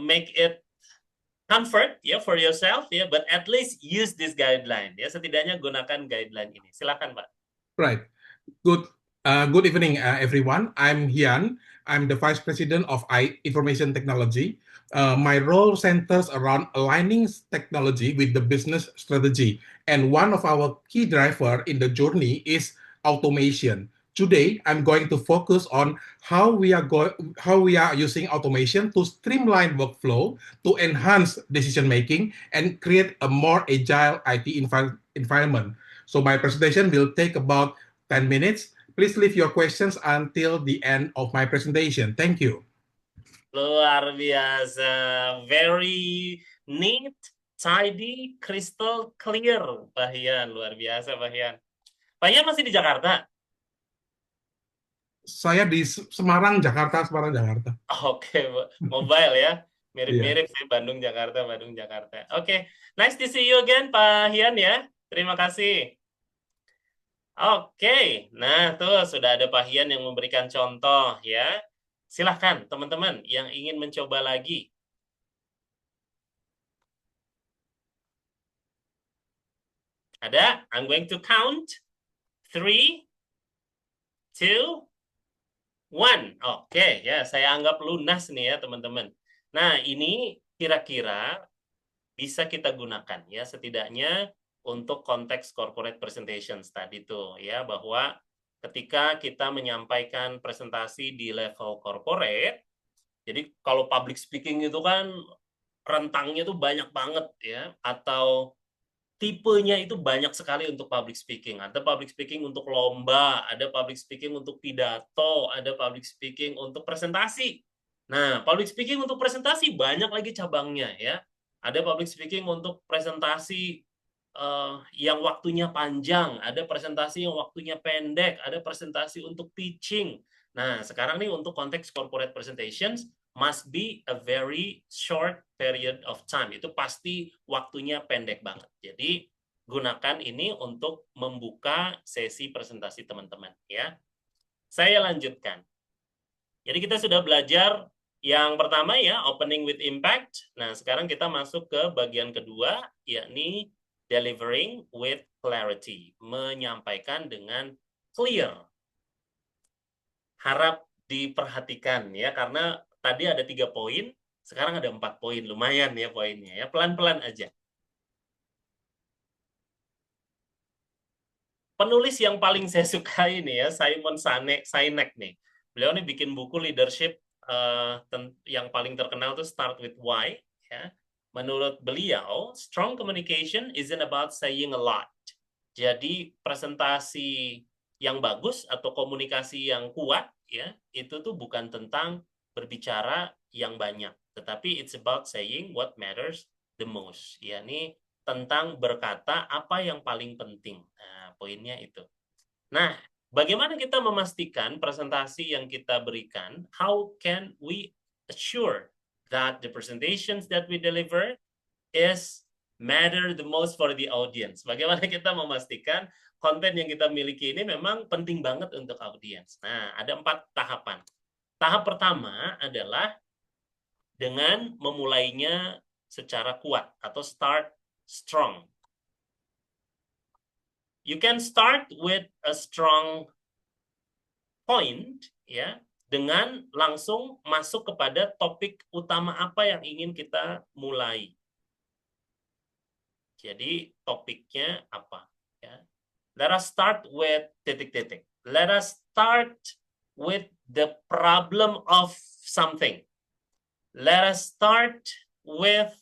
make it comfort ya for yourself ya. But at least use this guideline. Ya, setidaknya gunakan guideline ini. Silakan Pak. Right. Good evening, everyone. I'm Hian. I'm the Vice President of Information Technology. My role centers around aligning technology with the business strategy. And one of our key driver in the journey is automation. today I'm going to focus on how we are using automation to streamline workflow, to enhance decision making, and create a more agile IT environment. So my presentation will take about 10 minutes. Please leave your questions until the end of my presentation. Thank you. Luar biasa, very neat, tidy, crystal clear, Pak Hian. Luar biasa, Pak Hian. Pak Hian masih di Jakarta? Saya di Semarang, Jakarta. Oke, mobile ya. Mirip-mirip Iya. sih, Bandung, Jakarta. Oke, nice to see you again, Pak Hian ya. Terima kasih. Oke, nah tuh sudah ada Pak Hian yang memberikan contoh ya. Silahkan teman-teman yang ingin mencoba lagi. Ada? I'm going to count. 3, 2, 1. Oke, ya saya anggap lunas nih ya teman-teman. Nah ini kira-kira bisa kita gunakan ya setidaknya untuk konteks corporate presentations tadi tuh ya, bahwa ketika kita menyampaikan presentasi di level corporate, jadi kalau public speaking itu kan rentangnya tuh banyak banget ya, atau tipenya itu banyak sekali untuk public speaking. Ada public speaking untuk lomba, ada public speaking untuk pidato, ada public speaking untuk presentasi. Nah, public speaking untuk presentasi banyak lagi cabangnya ya. Ada public speaking untuk presentasi yang waktunya panjang, ada presentasi yang waktunya pendek, ada presentasi untuk pitching. Nah, sekarang nih untuk konteks corporate presentations must be a very short period of time. Itu pasti waktunya pendek banget. Jadi, gunakan ini untuk membuka sesi presentasi teman-teman ya. Saya lanjutkan. Jadi kita sudah belajar yang pertama ya, opening with impact. Nah, sekarang kita masuk ke bagian kedua, yakni delivering with clarity, menyampaikan dengan clear. Harap diperhatikan ya, karena tadi ada 3 poin, sekarang ada 4 poin, lumayan ya poinnya ya, pelan-pelan aja. Penulis yang paling saya sukai nih ya, Simon Sinek nih. Beliau nih bikin buku leadership yang paling terkenal tuh Start with Why ya. Menurut beliau, strong communication isn't about saying a lot. Jadi presentasi yang bagus atau komunikasi yang kuat ya, itu tuh bukan tentang berbicara yang banyak, tetapi it's about saying what matters the most. Yakni tentang berkata apa yang paling penting. Nah, poinnya itu. Nah, bagaimana kita memastikan presentasi yang kita berikan, how can we assure that the presentations that we deliver is matter the most for the audience. Bagaimana kita memastikan konten yang kita miliki ini memang penting banget untuk audiens. Nah, ada 4 tahapan. Tahap pertama adalah dengan memulainya secara kuat atau start strong. You can start with a strong point ya, dengan langsung masuk kepada topik utama apa yang ingin kita mulai. Jadi topiknya apa? Ya. Let us start with titik-titik. Let us start with the problem of something. Let us start with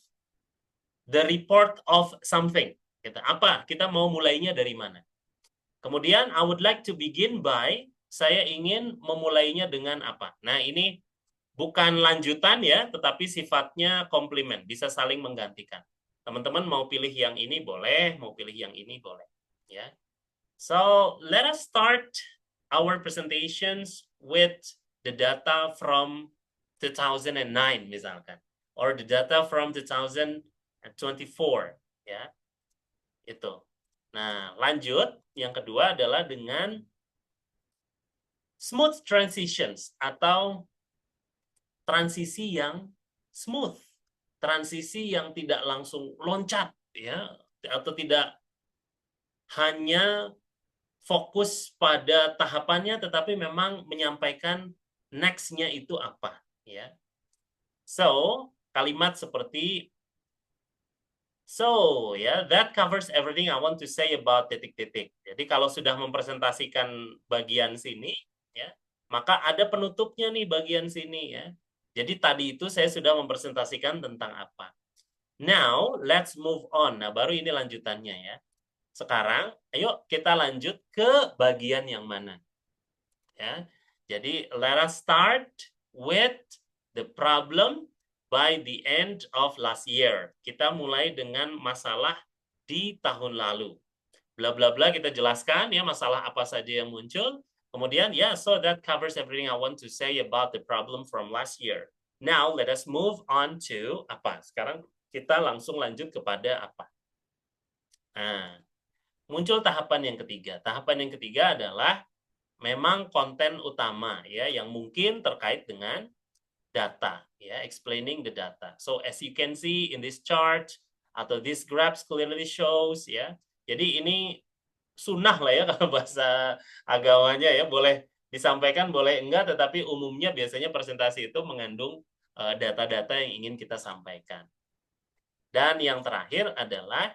the report of something. Apa? Kita mau mulainya dari mana? Kemudian I would like to begin by, saya ingin memulainya dengan apa? Nah, ini bukan lanjutan ya, tetapi sifatnya komplement, bisa saling menggantikan. Teman-teman mau pilih yang ini boleh, mau pilih yang ini boleh, ya. So, let us start our presentations with the data from 2009 misalkan, or the data from 2024, ya. Itu. Nah, lanjut, yang kedua adalah dengan smooth transitions atau transisi yang smooth, transisi yang tidak langsung loncat ya, atau tidak hanya fokus pada tahapannya tetapi memang menyampaikan next-nya itu apa ya. So, kalimat seperti So, ya, that covers everything I want to say about titik-titik. Jadi kalau sudah mempresentasikan bagian sini, ya, maka ada penutupnya nih bagian sini, ya. Jadi tadi itu saya sudah mempresentasikan tentang apa. Now, let's move on. Nah, baru ini lanjutannya, ya. Sekarang, ayo kita lanjut ke bagian yang mana. Ya. Jadi, let us start with the problem by the end of last year. Kita mulai dengan masalah di tahun lalu. Bla bla bla kita jelaskan ya masalah apa saja yang muncul. Kemudian ya, so that covers everything I want to say about the problem from last year. Now let us move on to apa? Sekarang kita langsung lanjut kepada apa? Nah, muncul tahapan yang ketiga. Tahapan yang ketiga adalah memang konten utama ya yang mungkin terkait dengan data, ya, explaining the data. So as you can see in this chart atau this graphs clearly shows, ya. Jadi ini sunnah lah ya kalau bahasa agamanya ya, boleh disampaikan, boleh enggak, tetapi umumnya biasanya presentasi itu mengandung data-data yang ingin kita sampaikan. Dan yang terakhir adalah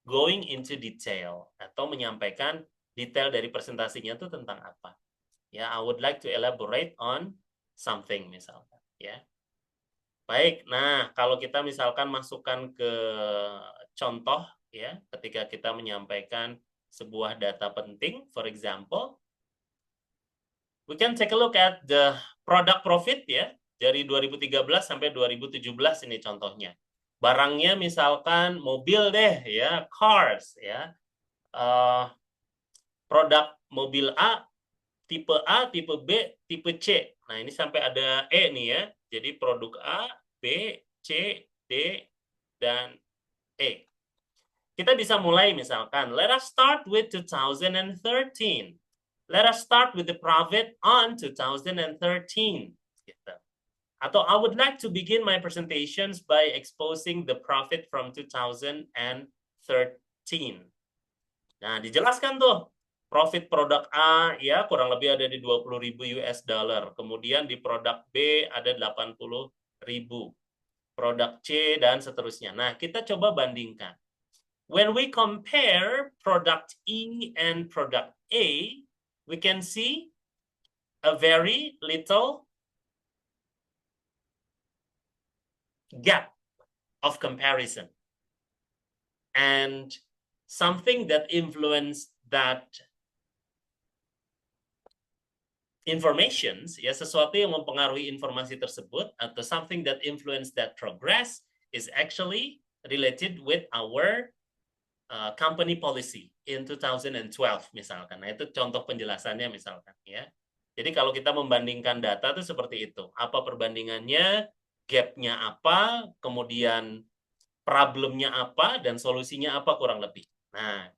going into detail atau menyampaikan detail dari presentasinya itu tentang apa. Ya, I would like to elaborate on something misalkan, ya. Baik, nah kalau kita misalkan masukkan ke contoh, ya, ketika kita menyampaikan sebuah data penting, for example, we can take a look at the product profit, ya, dari 2013 sampai 2017 ini contohnya. Barangnya misalkan mobil deh, ya, cars, ya, produk mobil A, tipe B, tipe C. Nah, ini sampai ada E nih ya. Jadi produk A, B, C, D, dan E. Kita bisa mulai misalkan, let us start with 2013. Let us start with the profit on 2013. Gitu. Atau I would like to begin my presentations by exposing the profit from 2013. Nah, dijelaskan tuh. Profit produk A ya kurang lebih ada di 20.000 US dollar. Kemudian di produk B ada 80.000. Produk C dan seterusnya. Nah, kita coba bandingkan. When we compare product E and product A, we can see a very little gap of comparison. And something that influenced that informations, ya, sesuatu yang mempengaruhi informasi tersebut atau something that influence that progress is actually related with our company policy in 2012 misalkan. Nah, itu contoh penjelasannya misalkan ya. Jadi kalau kita membandingkan data itu seperti itu. Apa perbandingannya, gap-nya apa, kemudian problemnya apa dan solusinya apa kurang lebih. Nah,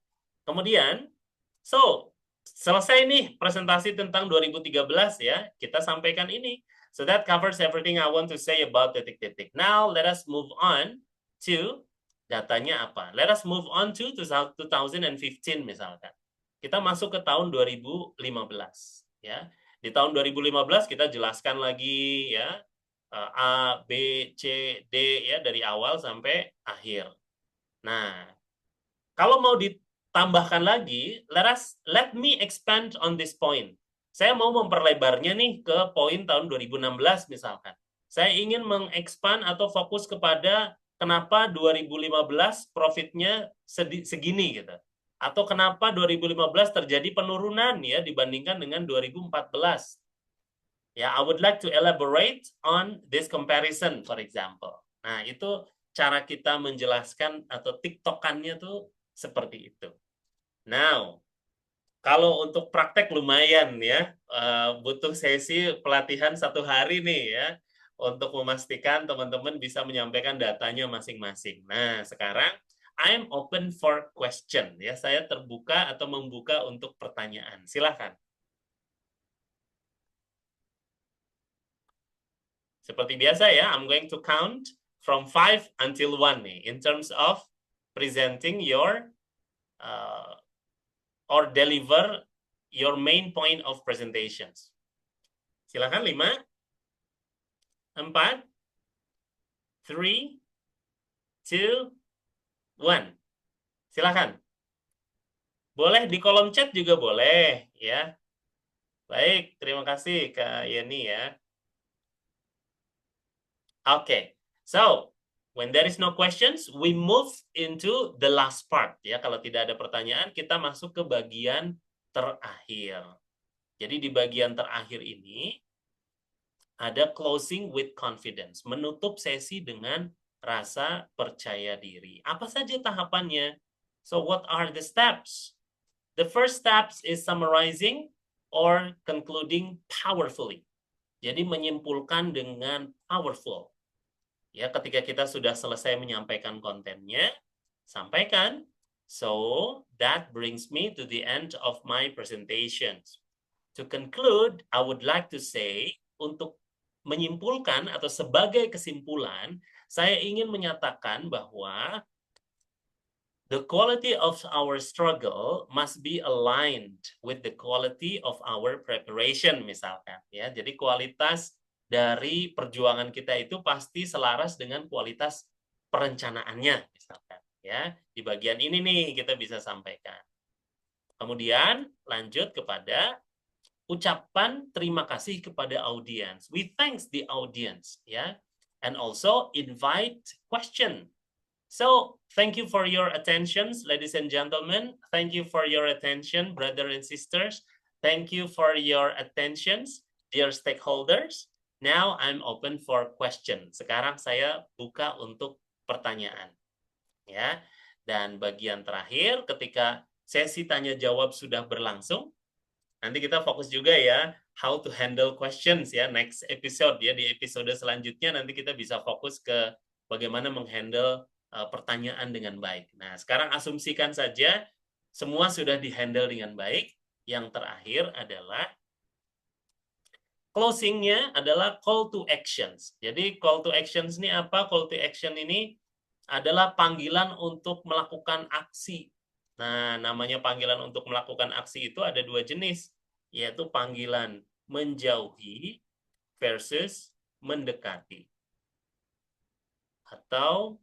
kemudian selesai nih presentasi tentang 2013 ya, kita sampaikan ini. So that covers everything I want to say about titik-titik. Now let us move on to datanya apa. Let us move on to 2015 misalkan. Kita masuk ke tahun 2015 ya. Di tahun 2015 kita jelaskan lagi ya A, B, C, D ya dari awal sampai akhir. Nah, kalau mau tambahkan lagi, let me expand on this point. Saya mau memperlebarnya nih ke poin tahun 2016 misalkan. Saya ingin mengekspand atau fokus kepada kenapa 2015 profitnya segini gitu. Atau kenapa 2015 terjadi penurunan ya dibandingkan dengan 2014. Ya, I would like to elaborate on this comparison for example. Nah, itu cara kita menjelaskan atau tiktokannya tuh seperti itu. Now, kalau untuk praktek lumayan ya, butuh sesi pelatihan 1 hari nih ya, untuk memastikan teman-teman bisa menyampaikan datanya masing-masing. Nah, sekarang I'm open for question ya, saya terbuka atau membuka untuk pertanyaan. Silakan. Seperti biasa ya, I'm going to count from 5 until 1 nih, in terms of presenting your or deliver your main point of presentations. Silakan 5, 4, 3, 2, One. Silakan. Boleh di kolom chat juga boleh, ya. Baik, terima kasih Kak Yeni ya. Okay, so when there is no questions, we move into the last part. Ya, kalau tidak ada pertanyaan, kita masuk ke bagian terakhir. Jadi di bagian terakhir ini ada closing with confidence, menutup sesi dengan rasa percaya diri. Apa saja tahapannya? So what are the steps? The first steps is summarizing or concluding powerfully. Jadi menyimpulkan dengan powerful. Ya, ketika kita sudah selesai menyampaikan kontennya, sampaikan. So, that brings me to the end of my presentation. To conclude, I would like to say, untuk menyimpulkan atau sebagai kesimpulan, saya ingin menyatakan bahwa the quality of our struggle must be aligned with the quality of our preparation, misalkan. Ya, jadi kualitas dari perjuangan kita itu pasti selaras dengan kualitas perencanaannya, misalkan. Ya, di bagian ini nih kita bisa sampaikan. Kemudian lanjut kepada ucapan terima kasih kepada audience. We thanks the audience, ya, and also invite question. So, thank you for your attention, ladies and gentlemen. Thank you for your attention, brothers and sisters. Thank you for your attention, dear stakeholders. Now, I'm open for question. Sekarang saya buka untuk pertanyaan. Ya. Dan bagian terakhir, ketika sesi tanya-jawab sudah berlangsung, nanti kita fokus juga ya, how to handle questions ya, next episode ya, di episode selanjutnya nanti kita bisa fokus ke bagaimana menghandle pertanyaan dengan baik. Nah, sekarang asumsikan saja semua sudah dihandle dengan baik. Yang terakhir adalah closing-nya adalah call to actions. Jadi call to actions ini apa? Call to action ini adalah panggilan untuk melakukan aksi. Nah, namanya panggilan untuk melakukan aksi itu ada dua jenis, yaitu panggilan menjauhi versus mendekati. Atau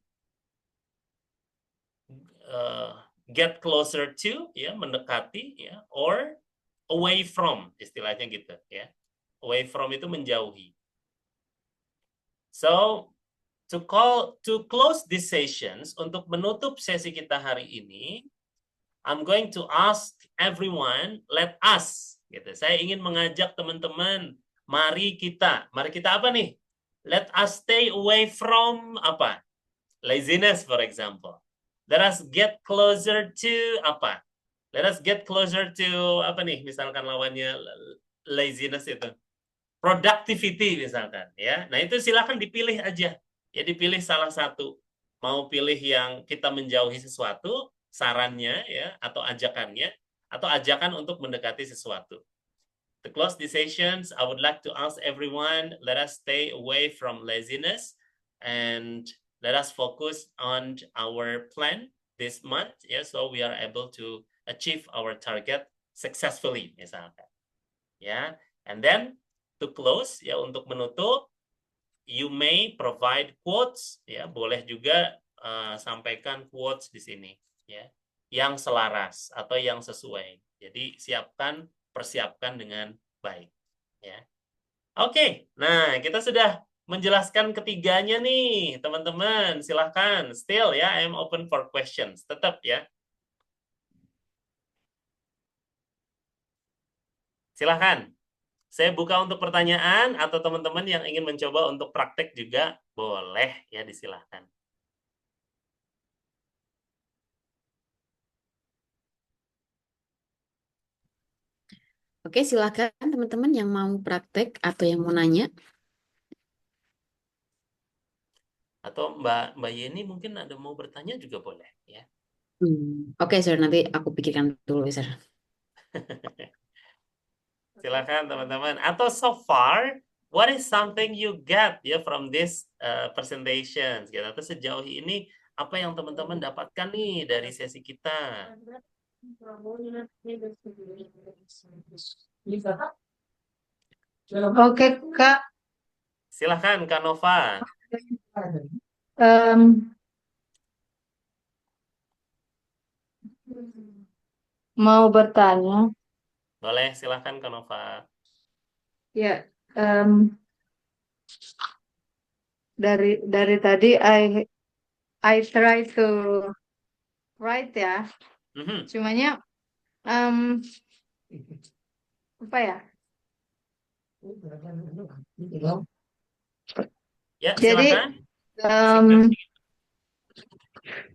get closer to, ya, mendekati, ya, or away from, istilahnya gitu, ya. Away from itu menjauhi. So, to close these sessions, untuk menutup sesi kita hari ini, I'm going to ask everyone, let us, gitu. Saya ingin mengajak teman-teman, mari kita apa nih? Let us stay away from apa? Laziness, for example. Let us get closer to apa? Let us get closer to apa nih? Misalkan lawannya laziness itu. Productivity misalkan, ya. Nah, itu silakan dipilih aja. Ya, dipilih salah satu. Mau pilih yang kita menjauhi sesuatu, sarannya ya, atau ajakannya, atau ajakan untuk mendekati sesuatu. To close the sessions, I would like to ask everyone, let us stay away from laziness and let us focus on our plan this month, yeah, so we are able to achieve our target successfully, misalkan. Ya, and then to close, ya, untuk menutup, you may provide quotes, ya, boleh juga sampaikan quotes di sini, ya, yang selaras atau yang sesuai. Jadi persiapkan dengan baik, ya. Oke, nah kita sudah menjelaskan ketiganya nih, teman-teman. Silahkan, still ya, I'm open for questions. Tetap ya. Silahkan. Saya buka untuk pertanyaan atau teman-teman yang ingin mencoba untuk praktek juga boleh ya, disilahkan. Oke, silakan teman-teman yang mau praktek atau yang mau nanya. Atau Mbak Yeni mungkin ada mau bertanya juga boleh ya. Oke, sir, nanti aku pikirkan dulu, sir. Silakan teman-teman. Atau so far, what is something you get ya from this presentations? Gitu. Atau sejauh ini apa yang teman-teman dapatkan nih dari sesi kita? Oke, Kak. Silakan, Kak Nova. Mau bertanya, Boleh, silahkan Kak Nova. ya dari tadi I try to write ya, Mhm. cumanya apa ya? Ya, Jadi silakan. em,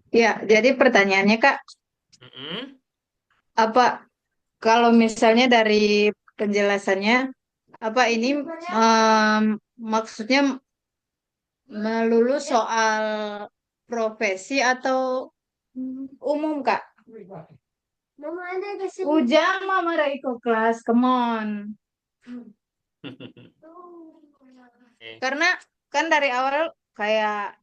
ya, jadi pertanyaannya Kak, Mhm. apa kalau misalnya dari penjelasannya apa ini maksudnya melulu soal profesi atau umum Kak? Ujang Mama Reiko kelas, come on. Oke. Karena kan dari awal kayak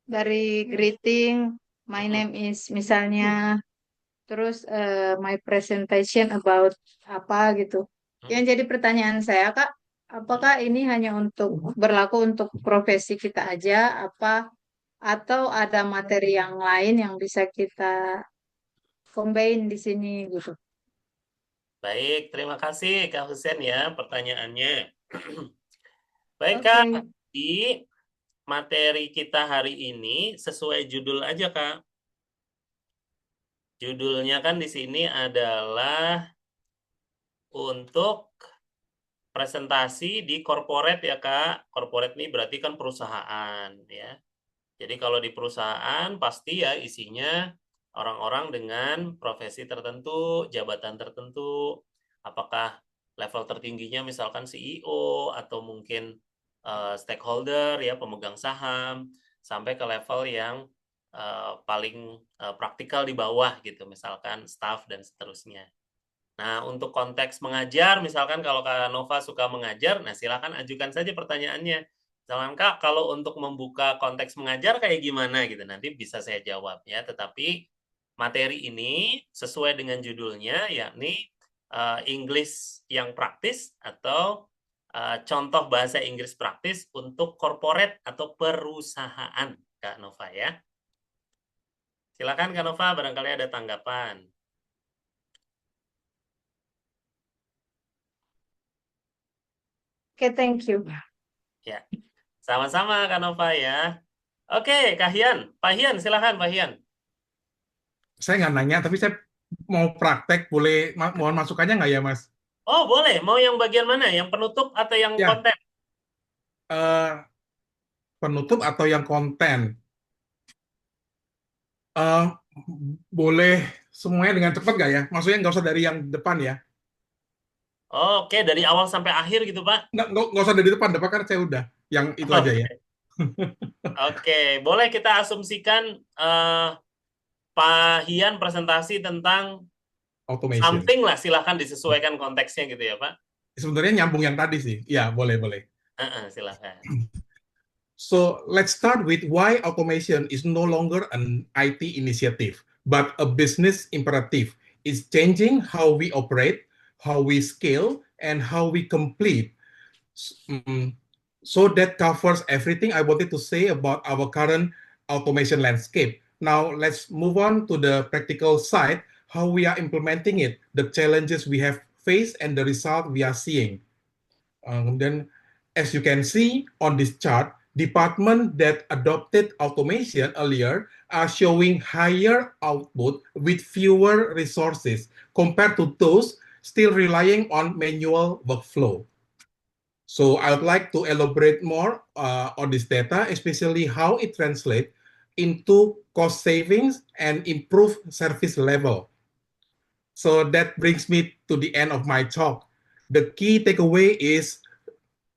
dari greeting, my name is misalnya, terus my presentation about apa gitu. Yang jadi pertanyaan saya Kak, apakah ini hanya berlaku untuk profesi kita aja, atau ada materi yang lain yang bisa kita combine di sini gitu? Baik, terima kasih Kak Husen ya pertanyaannya. Baik Oke. Kak, di materi kita hari ini sesuai judul aja Kak. Judulnya kan di sini adalah untuk presentasi di corporate ya Kak. Corporate ini berarti kan perusahaan ya. Jadi kalau di perusahaan pasti ya isinya orang-orang dengan profesi tertentu, jabatan tertentu. Apakah level tertingginya misalkan CEO atau mungkin stakeholder ya, pemegang saham, sampai ke level yang paling praktikal di bawah gitu, misalkan staff dan seterusnya. Nah, untuk konteks mengajar, misalkan kalau Kak Nova suka mengajar, nah silakan ajukan saja pertanyaannya. Misalkan Kak, kalau untuk membuka konteks mengajar kayak gimana gitu, nanti bisa saya jawab ya. Tetapi materi ini sesuai dengan judulnya, yakni English yang praktis atau contoh bahasa Inggris praktis untuk corporate atau perusahaan, Kak Nova ya. Silakan Kak Nova, barangkali ada tanggapan. Oke, thank you. Ya, sama-sama Kak Nova ya. Oke, Kak Hian. Pak Hian, silakan Pak Hian. Saya nggak nanya, tapi saya mau praktek, boleh mohon masukannya nggak ya, Mas? Oh, boleh. Mau yang bagian mana? Yang penutup atau yang Ya, konten? penutup atau yang konten? Eh, boleh semuanya dengan cepat nggak ya? Maksudnya nggak usah dari yang depan ya? Oke, dari awal sampai akhir gitu, Pak. Nggak usah dari depan kan saya udah. Yang itu aja ya. Oke, boleh kita asumsikan Pak Hian presentasi tentang Automation. something lah, silahkan disesuaikan konteksnya gitu ya, Pak. Sebenarnya nyambung yang tadi sih. Ya, boleh. Silakan. So let's start with why automation is no longer an IT initiative, but a business imperative. It's changing how we operate, how we scale, and how we complete. So that covers everything I wanted to say about our current automation landscape. Now let's move on to the practical side, how we are implementing it, the challenges we have faced, and the result we are seeing. Then, as you can see on this chart, departments that adopted automation earlier are showing higher output with fewer resources compared to those still relying on manual workflow. So I would like to elaborate more on this data, especially how it translates into cost savings and improve service level. So that brings me to the end of my talk. The key takeaway is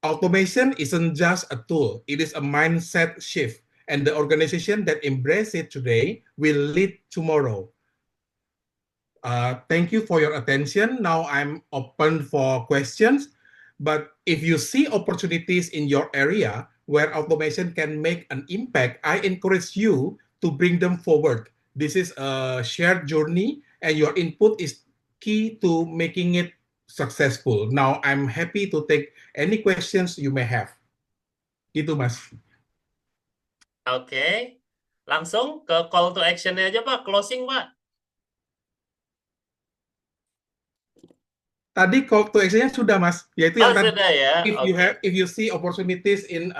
automation isn't just a tool, it is a mindset shift. And the organization that embrace it today will lead tomorrow. Thank you for your attention. Now I'm open for questions. But if you see opportunities in your area where automation can make an impact, I encourage you to bring them forward. This is a shared journey, and your input is key to making it successful. Now I'm happy to take any questions you may have. Gitu, Mas. Oke. Langsung ke call to action-nya aja, Pak. Closing, Pak. Tadi call to action-nya sudah, Mas. Yaitu Oh, yang tadi, sudah ya. Oke. if you see opportunities in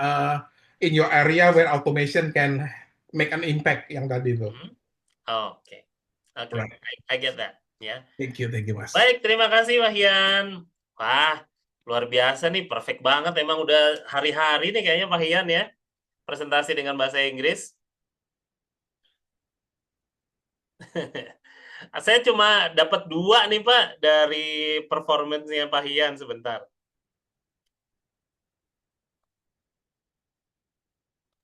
your area where automation can make an impact, yang tadi itu. Oke. Oke. Right. I get that. Ya. Thank you, Mas. Baik, terima kasih Wahyan. Wah, luar biasa nih, perfect banget. Emang udah hari-hari nih kayaknya Wahyan ya, presentasi dengan bahasa Inggris. Saya cuma dapat 2 nih Pak dari performance-nya Pak Hian sebentar.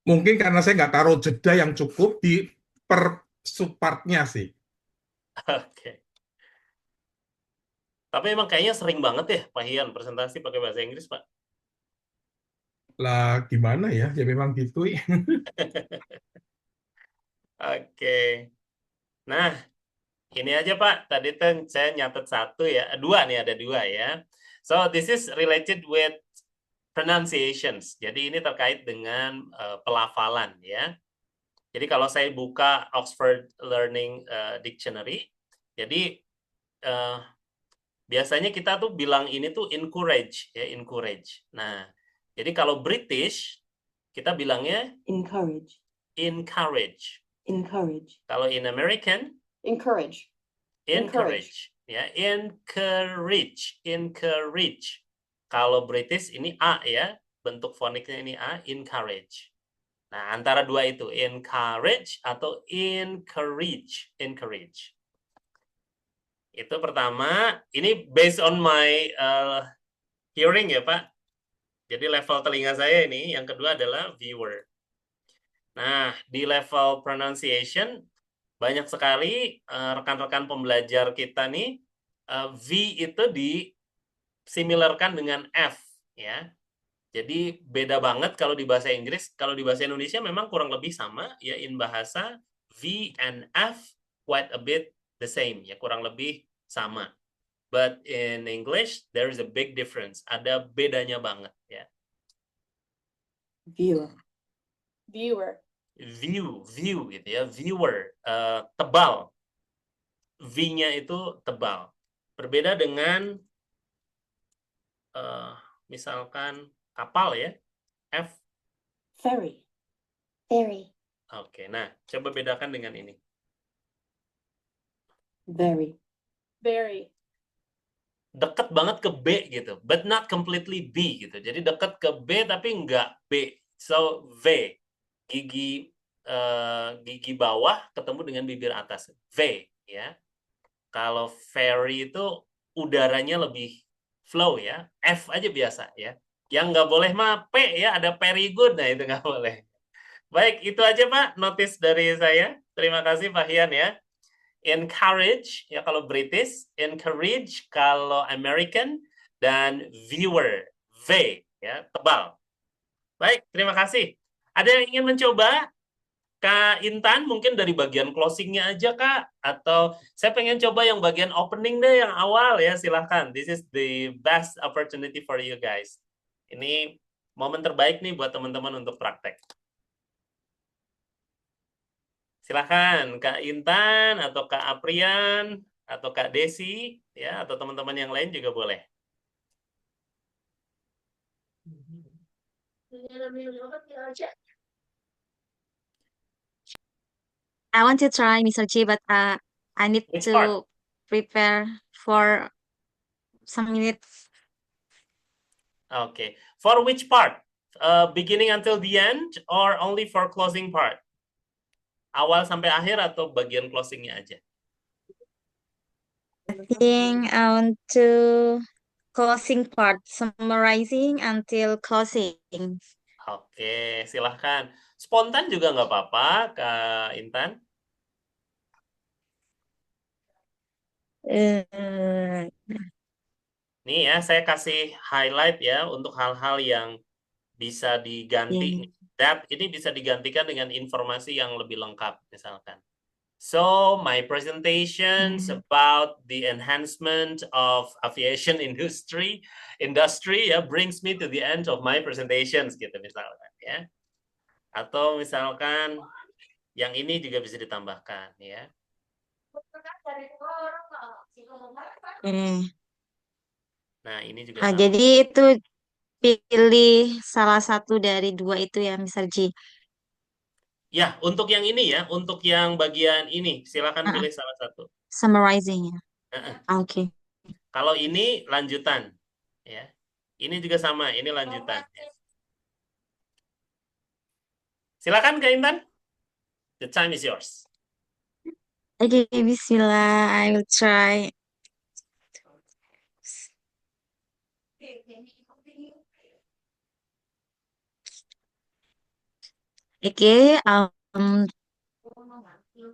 Mungkin karena saya nggak taruh jeda yang cukup di per subpartnya sih. Oke. Tapi emang kayaknya sering banget ya Pak Hian presentasi pakai bahasa Inggris Pak. Lah gimana ya? Ya memang gitu. Oke. Nah, ini aja Pak. Tadi kan saya nyatet 1 ya. 2 nih, ada 2 ya. So, this is related with pronunciations. Jadi ini terkait dengan pelafalan ya. Jadi kalau saya buka Oxford Learning Dictionary, jadi biasanya kita tuh bilang ini tuh encourage ya, encourage. Nah, jadi kalau British kita bilangnya Encourage. encourage. Encourage. Kalau in American Encourage. encourage ya, encourage, encourage. Kalau British ini A ya, bentuk foniknya ini A, encourage. Nah, antara 2 itu, encourage atau encourage, encourage. Itu pertama, ini based on my hearing ya Pak. Jadi level telinga saya ini, yang kedua adalah viewer. Nah, di level pronunciation, banyak sekali rekan-rekan pembelajar kita nih, V itu disimilarkan dengan F ya. Jadi beda banget kalau di bahasa Inggris, kalau di bahasa Indonesia memang kurang lebih sama ya, in bahasa V and F quite a bit the same ya, kurang lebih sama. But in English there is a big difference, ada bedanya banget ya. Viewer. Viewer. View gitu ya, viewer, tebal. V-nya itu tebal. Berbeda dengan misalkan kapal ya, F. Ferry. Ferry. Oke, nah coba bedakan dengan ini. Very. Very. Dekat banget ke B gitu, but not completely B gitu. Jadi dekat ke B tapi enggak B. So V, gigi bawah ketemu dengan bibir atas, V ya. Kalau ferry itu udaranya lebih flow ya, F aja biasa ya. Yang nggak boleh mah P ya, ada very good, nah itu nggak boleh. Baik, itu aja Pak, notice dari saya. Terima kasih Pak Hian ya. Encourage ya kalau British, encourage kalau American, dan viewer, V ya, tebal. Baik, terima kasih. Ada yang ingin mencoba? Kak Intan mungkin dari bagian closingnya aja Kak, atau saya pengen coba yang bagian opening deh yang awal ya, silahkan. This is the best opportunity for you guys. Ini momen terbaik nih buat teman-teman untuk praktek. Silahkan Kak Intan atau Kak Aprian atau Kak Desi ya, atau teman-teman yang lain juga boleh. I want to try Mr. G, but I need Which part? to prepare for some minutes. Okay. For which part? Beginning until the end or only for closing part? Awal sampai akhir atau bagian closingnya aja? I think I want to closing part, summarizing until closing. Oke, silahkan. Spontan juga nggak apa-apa, Kak Intan. Nih ya, saya kasih highlight ya untuk hal-hal yang bisa diganti. Ini bisa digantikan dengan informasi yang lebih lengkap, misalkan. So, my presentations about the enhancement of aviation industry ya, brings me to the end of my presentations, gitu misalkan ya. Atau misalkan yang ini juga bisa ditambahkan ya. Nah, ini juga Ah, sama. jadi itu pilih salah satu dari dua itu ya, Mr. G. Ya, untuk yang ini ya, untuk yang bagian ini, silakan Ah, pilih salah satu. summarizing ya. Heeh. Oke. Kalau ini lanjutan, ya. Ini juga sama, ini lanjutan. Ya. Silakan Kak Intan. The time is yours. Oke, Bismillah. I will try. Okay.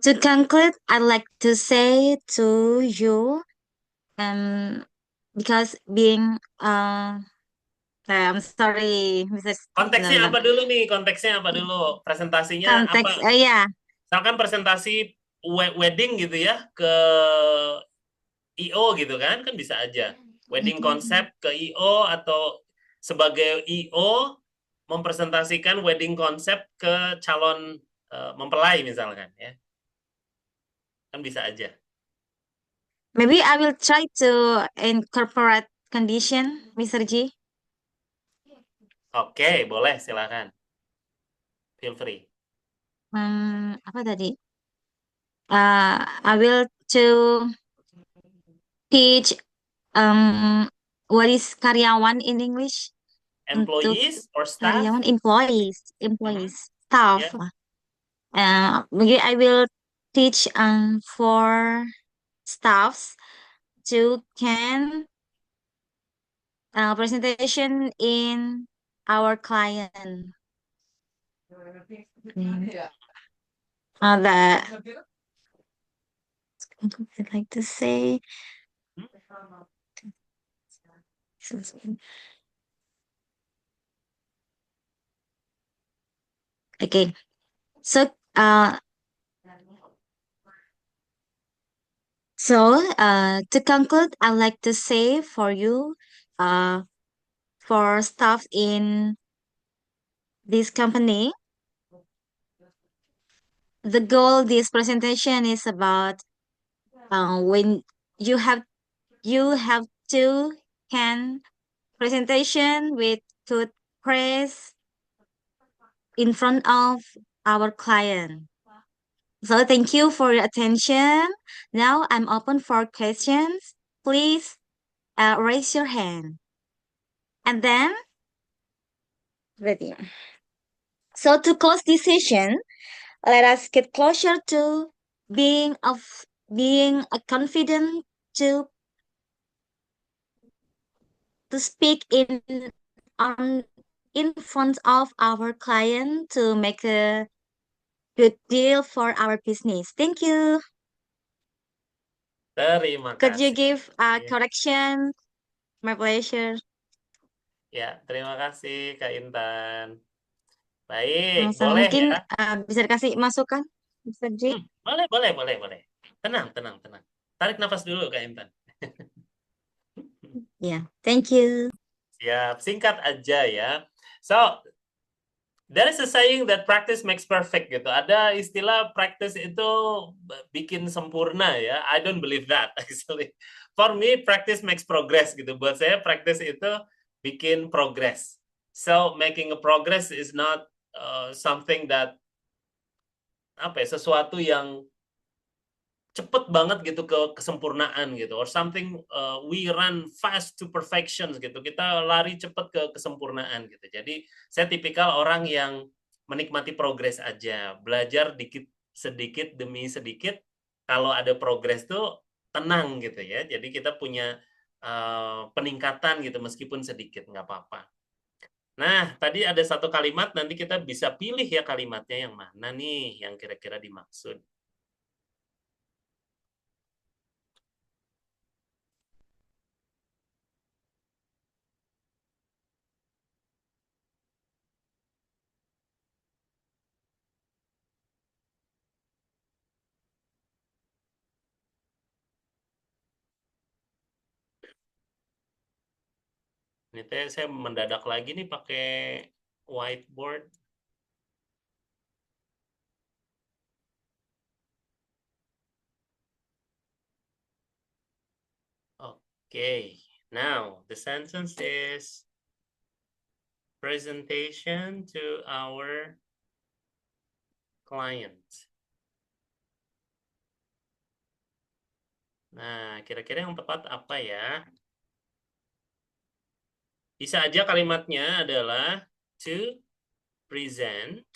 To conclude, I'd like to say to you, because being I'm sorry, Mr. Konteksnya apa dulu nih? Konteksnya apa dulu? Presentasinya apa? Konteks, ya. Misalkan presentasi wedding gitu ya ke IO gitu kan bisa aja. Wedding concept ke IO atau sebagai IO mempresentasikan wedding concept ke calon mempelai misalkan ya. Kan bisa aja. Maybe I will try to incorporate condition, Mr. G. Oke, boleh silakan. Feel free. Apa tadi? I will to teach what is karyawan in English? Untuk Employees or staff? karyawan, employees, staff. Maybe I will teach for staffs to can presentation in our client. That I'd like to say. Okay, so to conclude, I'd like to say for you, for staff in this company, the goal of this presentation is about when you have to can presentation with good praise in front of our client. So thank you for your attention. Now I'm open for questions. Please raise your hand. And then, ready. So to close this session, let us get closer to being a confident to speak in front of our client to make a good deal for our business. Thank you. Terima Could you kasih. give a correction? My pleasure. Ya, terima kasih Kak Intan. Baik, So boleh mungkin ya. bisa dikasih masukan, Mr. J? Boleh. Tenang. Tarik nafas dulu Kak Intan. Yeah, thank you. Siap, singkat aja ya. So, there is a saying that practice makes perfect gitu. Ada istilah practice itu bikin sempurna ya. I don't believe that actually. For me, practice makes progress gitu. Buat saya, practice itu bikin progress. So, making a progress is not something that sesuatu yang cepet banget gitu ke kesempurnaan gitu, or something we run fast to perfection gitu, kita lari cepet ke kesempurnaan gitu. Jadi saya tipikal orang yang menikmati progres aja, belajar sedikit demi sedikit. Kalau ada progres tuh tenang gitu ya, jadi kita punya peningkatan gitu meskipun sedikit, nggak apa-apa. Nah, tadi ada satu kalimat, nanti kita bisa pilih ya kalimatnya yang mana nih yang kira-kira dimaksud. Ini saya mendadak lagi nih pakai whiteboard. Oke, Now, the sentence is presentation to our client. Nah, kira-kira yang tepat apa ya? Bisa aja kalimatnya adalah to present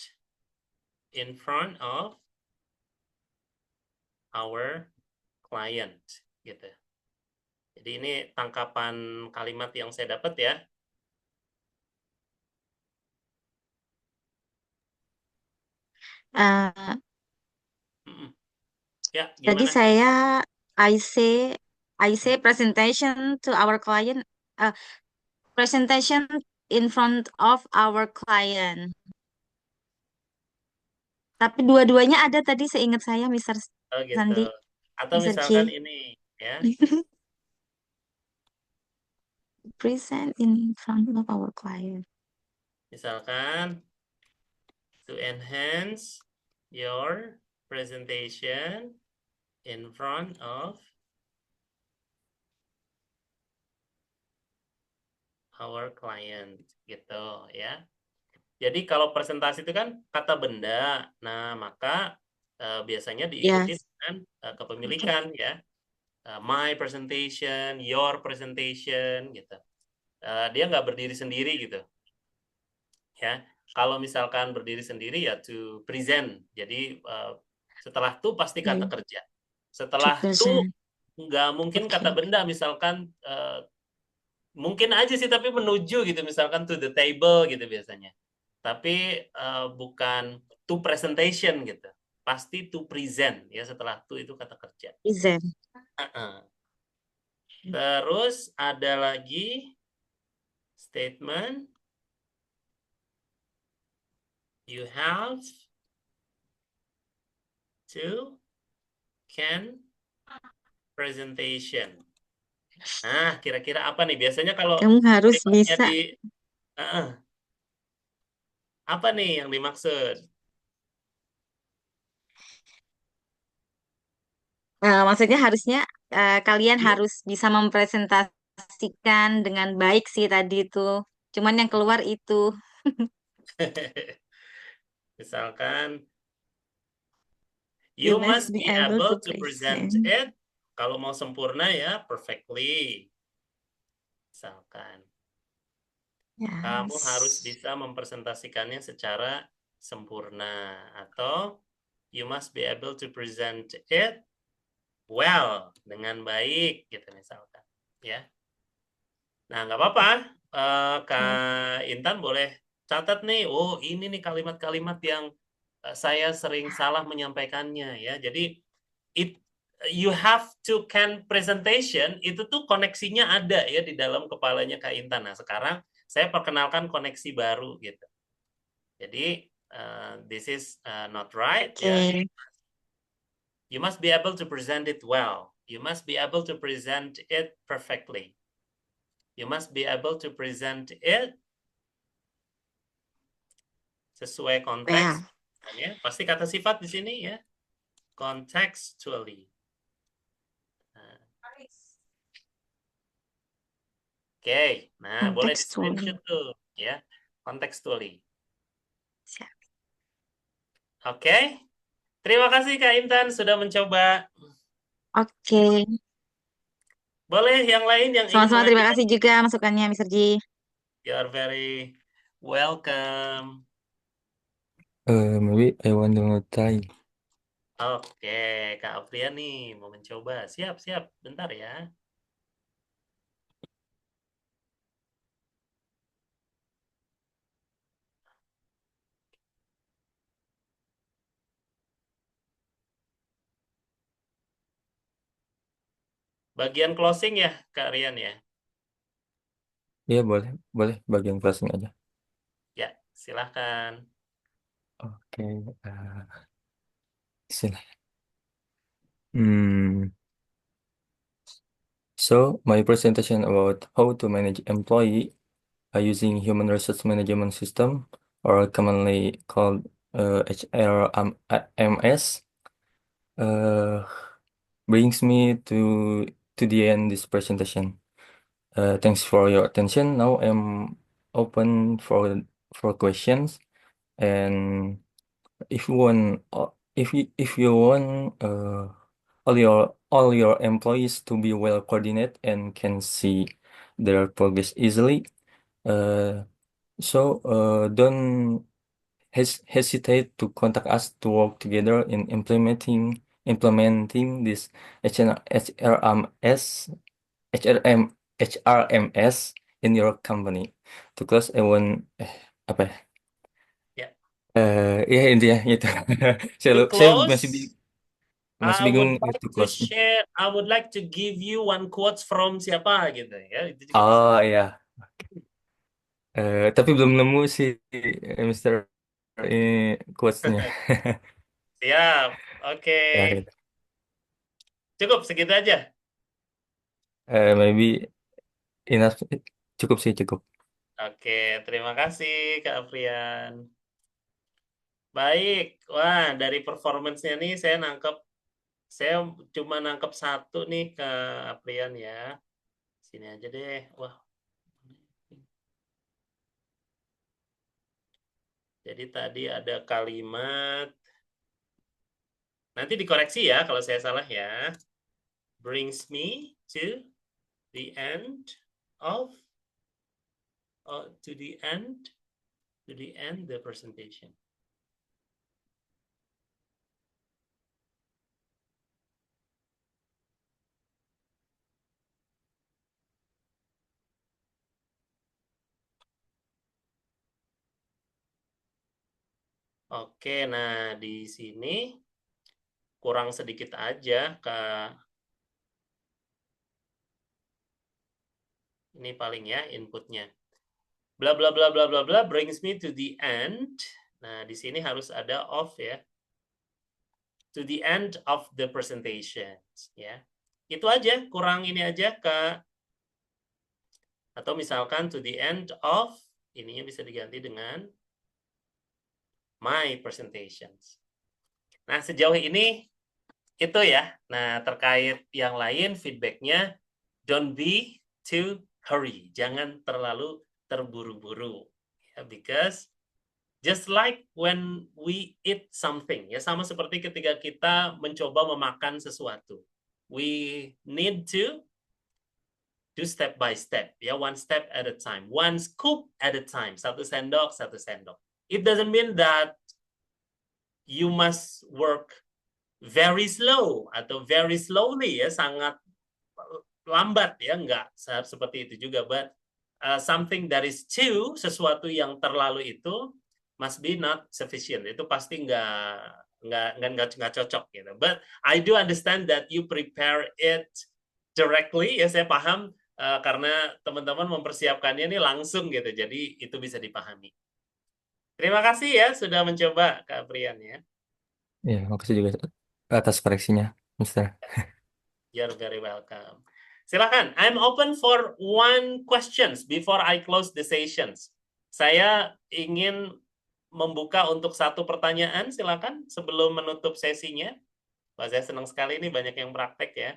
in front of our client, gitu. Jadi ini tangkapan kalimat yang saya dapat ya. Uh, Ya, Tadi gimana? saya I say presentation to our client, presentation in front of our client. Tapi dua-duanya ada tadi seingat saya, Mr. Oh gitu. Sandi, Atau Mr. misalkan J. ini ya. Present in front of our client. Misalkan to enhance your presentation in front of our client gitu ya. Jadi kalau presentasi itu kan kata benda. Nah, maka biasanya diikuti Yes. dengan kepemilikan ya. My presentation, your presentation gitu. Dia nggak berdiri sendiri gitu. Ya. Kalau misalkan berdiri sendiri ya to present. Jadi setelah to pasti kata kerja. Setelah to nggak mungkin kata benda, misalkan mungkin aja sih tapi menuju gitu, misalkan to the table gitu biasanya. Tapi bukan to presentation gitu. Pasti to present ya, setelah to itu kata kerja. Present. Terus ada lagi statement you have to can presentation. Nah, kira-kira apa nih? Biasanya kalau Kamu harus kalimatnya bisa. Apa nih yang dimaksud? Maksudnya harusnya kalian harus bisa mempresentasikan dengan baik sih tadi itu. Cuman yang keluar itu. Misalkan you must be able to present it. Kalau mau sempurna ya perfectly. Misalkan kamu harus bisa mempresentasikannya secara sempurna, atau you must be able to present it well, dengan baik gitu misalkan ya. Nah, nggak apa-apa, Kak Intan boleh catat nih, oh ini nih kalimat-kalimat yang saya sering salah menyampaikannya ya. Jadi you have to can presentation itu tuh koneksinya ada ya di dalam kepalanya Kak Intan. Nah, sekarang saya perkenalkan koneksi baru gitu. Jadi this is not right ya. You must be able to present it well. You must be able to present it perfectly. You must be able to present it sesuai konteks. Ya, pasti kata sifat di sini ya. Contextually. Oke, nah boleh di screenshot tuh ya. Contextually. Oke. Terima kasih Kak Intan sudah mencoba. Oke. Boleh yang lain yang ingin Sama-sama, terima mengajukan? kasih juga masukannya, Mr. G. You are very welcome. Maybe I want to try. Oke, Kak Afria nih mau mencoba. Siap, siap. Bentar ya. Bagian closing ya, Kak Rian ya? Iya boleh bagian closing aja. Ya, silahkan. Oke, silahkan. So my presentation about how to manage employee using human resource management system, or commonly called HRMS, brings me to the end this presentation. Thanks for your attention. Now I'm open for questions, and if you want, if you want all your employees to be well coordinated and can see their progress easily, don't hesitate to contact us to work together in implementing this HRM, HRMS in your company. To close, I want apa ya? Ya. Ya intinya itu. To Saya masih close, masih I bingung would like to to close. share. I would like to give you one quotes from siapa gitu ya. Itu juga bisa. Oh iya. Tapi belum nemu sih Mr. ini quotes-nya. Siap. Oke. Ya, gitu. Cukup segitu aja. Maybe enough. Cukup sih, cukup. Oke, terima kasih Kak Afrian. Baik, wah dari performance-nya nih saya cuma nangkep satu nih Kak Afrian ya. Sini aja deh. Wah. Jadi tadi ada kalimat, nanti dikoreksi ya kalau saya salah ya. Brings me to the end of, to the end the presentation. Oke, nah di sini kurang sedikit aja Kak. Ini paling ya inputnya. Bla bla bla bla bla bla brings me to the end. Nah, di sini harus ada of ya. To the end of the presentation ya. Itu aja, kurang ini aja Kak. Atau misalkan to the end of, ininya bisa diganti dengan my presentations. Nah, sejauh ini itu ya. Nah, terkait yang lain feedbacknya, don't be too hurry. Jangan terlalu terburu-buru. Ya, because just like when we eat something, ya sama seperti ketika kita mencoba memakan sesuatu. We need to do step by step, ya one step at a time, one scoop at a time, satu sendok. It doesn't mean that you must work very slow atau very slowly ya, sangat lambat ya, enggak seperti itu juga, but something that is too, sesuatu yang terlalu itu must be not sufficient. Itu pasti nggak cocok gitu. But I do understand that you prepare it directly ya, saya paham karena teman-teman mempersiapkannya ini langsung gitu. Jadi itu bisa dipahami. Terima kasih ya sudah mencoba Kak Prian ya. Ya, makasih juga atas koreksinya, Mr. You're very welcome. Silakan, I'm open for one questions before I close the sessions. Saya ingin membuka untuk satu pertanyaan, silakan sebelum menutup sesinya. Wah, saya senang sekali ini banyak yang praktek ya.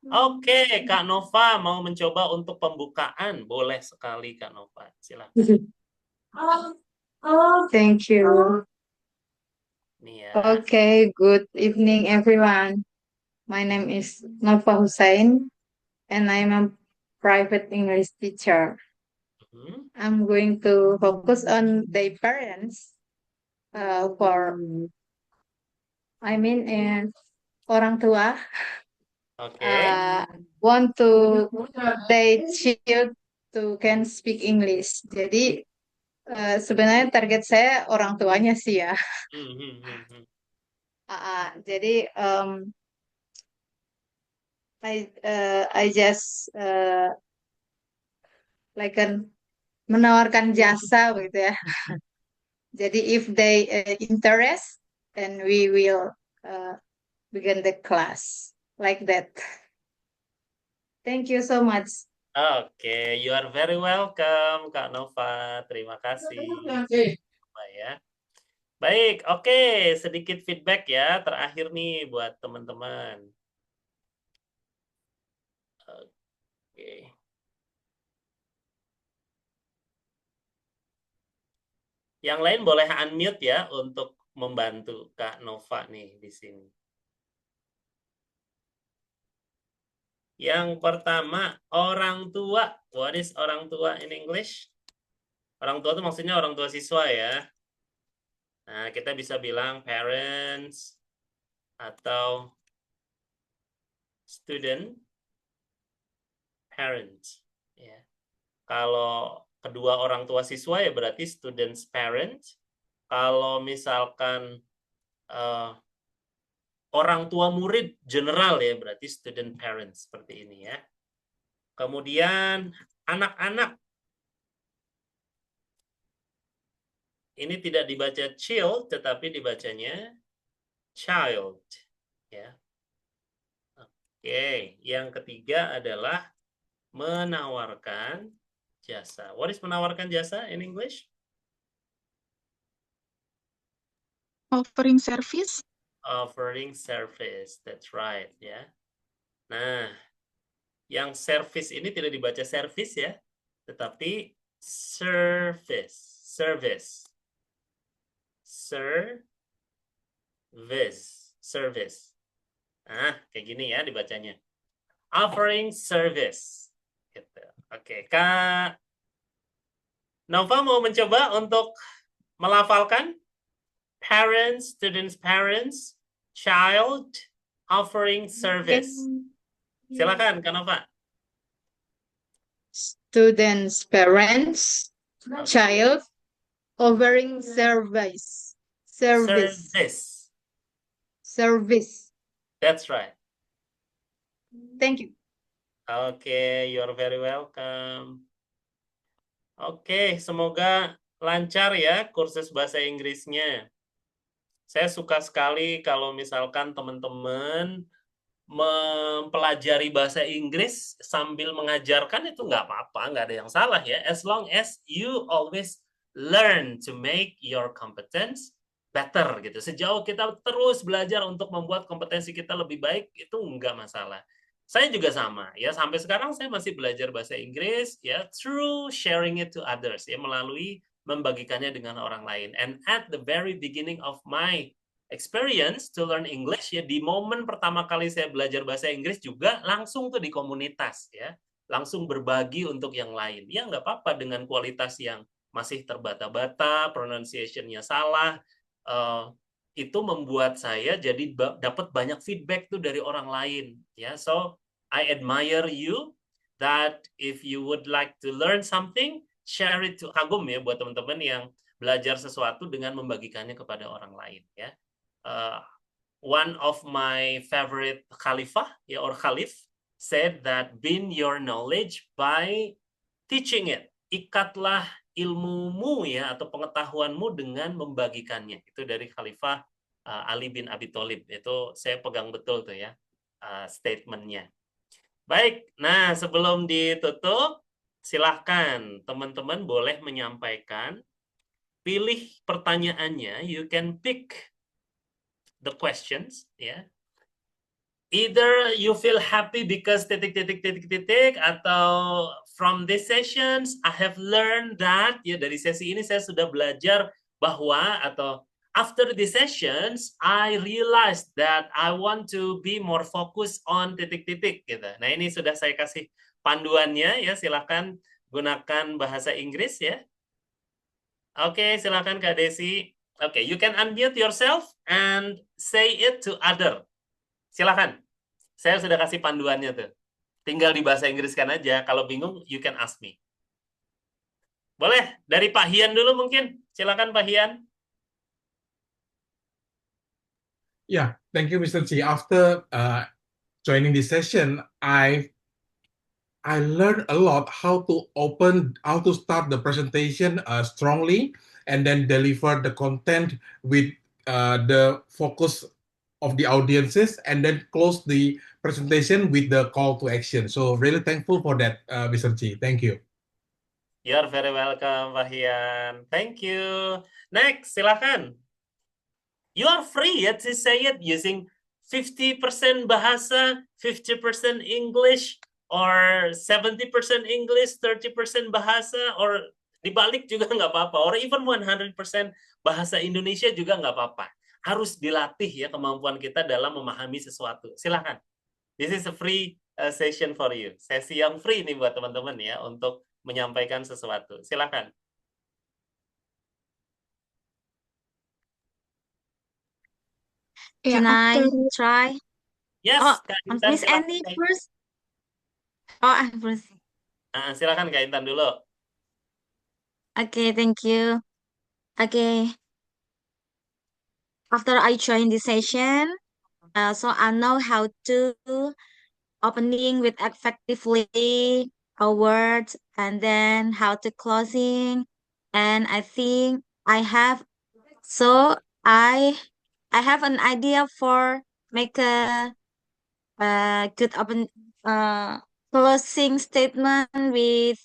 Oke, Kak Nova mau mencoba untuk pembukaan. Boleh sekali Kak Nova, silakan. Thank you. Nih ya. Okay, good evening everyone. My name is Nova Hussein and I'm a private English teacher. I'm going to focus on the parents orang tua want to they child to can speak English. Jadi sebenarnya target saya orang tuanya sih ya. Jadi I just like menawarkan jasa begitu ya. Jadi if they interest, then we will begin the class like that. Thank you so much. Oke, you are very welcome Kak Nova. Terima kasih. Ya. Baik, oke, sedikit feedback ya terakhir nih buat teman-teman. Oke. Yang lain boleh unmute ya untuk membantu Kak Nova nih di sini. Yang pertama, orang tua. What is orang tua in English? Orang tua itu maksudnya orang tua siswa ya. Nah, kita bisa bilang parents atau student parents. Ya. Kalau kedua orang tua siswa ya berarti students parents. Kalau misalkan orang tua murid general ya berarti student parents seperti ini ya. Kemudian anak-anak. Ini tidak dibaca child tetapi dibacanya child ya. Oke, yang ketiga adalah menawarkan jasa. What is menawarkan jasa in English? Offering service. Offering service, that's right ya. Nah, yang service ini tidak dibaca service ya, tetapi service, service, service. Nah, kayak gini ya dibacanya. Offering service. Gitu. Oke, Kak Nova mau mencoba untuk melafalkan parents, students, parents, child, offering service. Silakan, Kak Nova. Students, parents, child, offering service. Service. That's right. Thank you. Oke, you're very welcome. Oke, semoga lancar ya kursus bahasa Inggrisnya. Saya suka sekali kalau misalkan teman-teman mempelajari bahasa Inggris sambil mengajarkan itu nggak apa-apa, nggak ada yang salah ya. As long as you always learn to make your competence better gitu. Sejauh kita terus belajar untuk membuat kompetensi kita lebih baik, itu nggak masalah. Saya juga sama ya, sampai sekarang saya masih belajar bahasa Inggris ya through sharing it to others ya, melalui membagikannya dengan orang lain. And at the very beginning of my experience to learn English ya, di momen pertama kali saya belajar bahasa Inggris juga langsung tuh di komunitas ya, langsung berbagi untuk yang lain. Ya nggak apa-apa dengan kualitas yang masih terbata-bata, pronunciation-nya salah, itu membuat saya jadi dapat banyak feedback tuh dari orang lain ya. So I admire you that if you would like to learn something, share it to, kagum ya buat teman-teman yang belajar sesuatu dengan membagikannya kepada orang lain ya. One of my favorite khalifah ya, or khalif said that bin your knowledge by teaching it. Ikatlah ilmumu ya atau pengetahuanmu dengan membagikannya. Itu dari Khalifah Ali bin Abi Thalib. Itu saya pegang betul tuh ya statementnya. Baik, nah sebelum ditutup, silahkan teman-teman boleh menyampaikan, pilih pertanyaannya, you can pick the questions ya. Either you feel happy because atau from these sessions I have learned that ya, dari sesi ini saya sudah belajar bahwa, atau after the sessions I realized that I want to be more focused on gitu. Nah, ini sudah saya kasih panduannya ya, silakan gunakan bahasa Inggris ya. Oke, silakan Kak Desi. Oke, you can unmute yourself and say it to other. Silakan. Saya sudah kasih panduannya tuh. Tinggal di bahasa Inggriskan aja. Kalau bingung, you can ask me. Boleh? Dari Pak Hian dulu mungkin. Silakan Pak Hian. Yeah, thank you, Mr. Chi. After joining this session, I learned a lot how to start the presentation strongly, and then deliver the content with the focus of the audiences, and then close the presentation with the call to action. So really thankful for that, Mr. Chi. Thank you. You're very welcome, Pak Hian. Thank you. Next, silakan. You are free to say it using 50% bahasa, 50% English. or 70% English, 30% bahasa, or dibalik juga nggak apa-apa, or even 100% bahasa Indonesia juga nggak apa-apa. Harus dilatih ya kemampuan kita dalam memahami sesuatu. Silakan. This is a free session for you. Sesi yang free nih buat teman-teman ya untuk menyampaikan sesuatu. Silakan. Yeah, Can I after try? Yes, Oh, Kak Intan, Miss silakan. Annie first. Oh, I first. Silakan Kak Intan dulu. Okay, thank you. Okay. After I join this session, so I know how to opening with effectively a word and then how to closing. And I think I have so I have an idea for make a good open closing statement with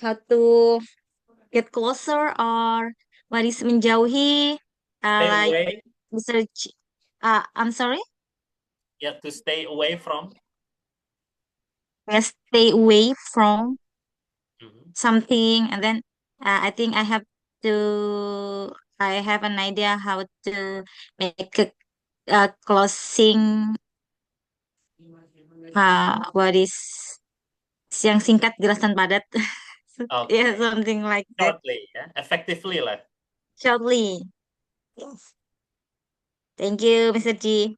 how to get closer or what is menjauhi Stay like away. Mr. I'm sorry. Yeah, to stay away from. Stay away from Mhm. something, and then I think I have an idea how to make a closing what is yang singkat jelas dan padat. Yeah, Okay. something like that. Shortly ya, effectively lah. Shortly. Yes. Thank you, Mr. G.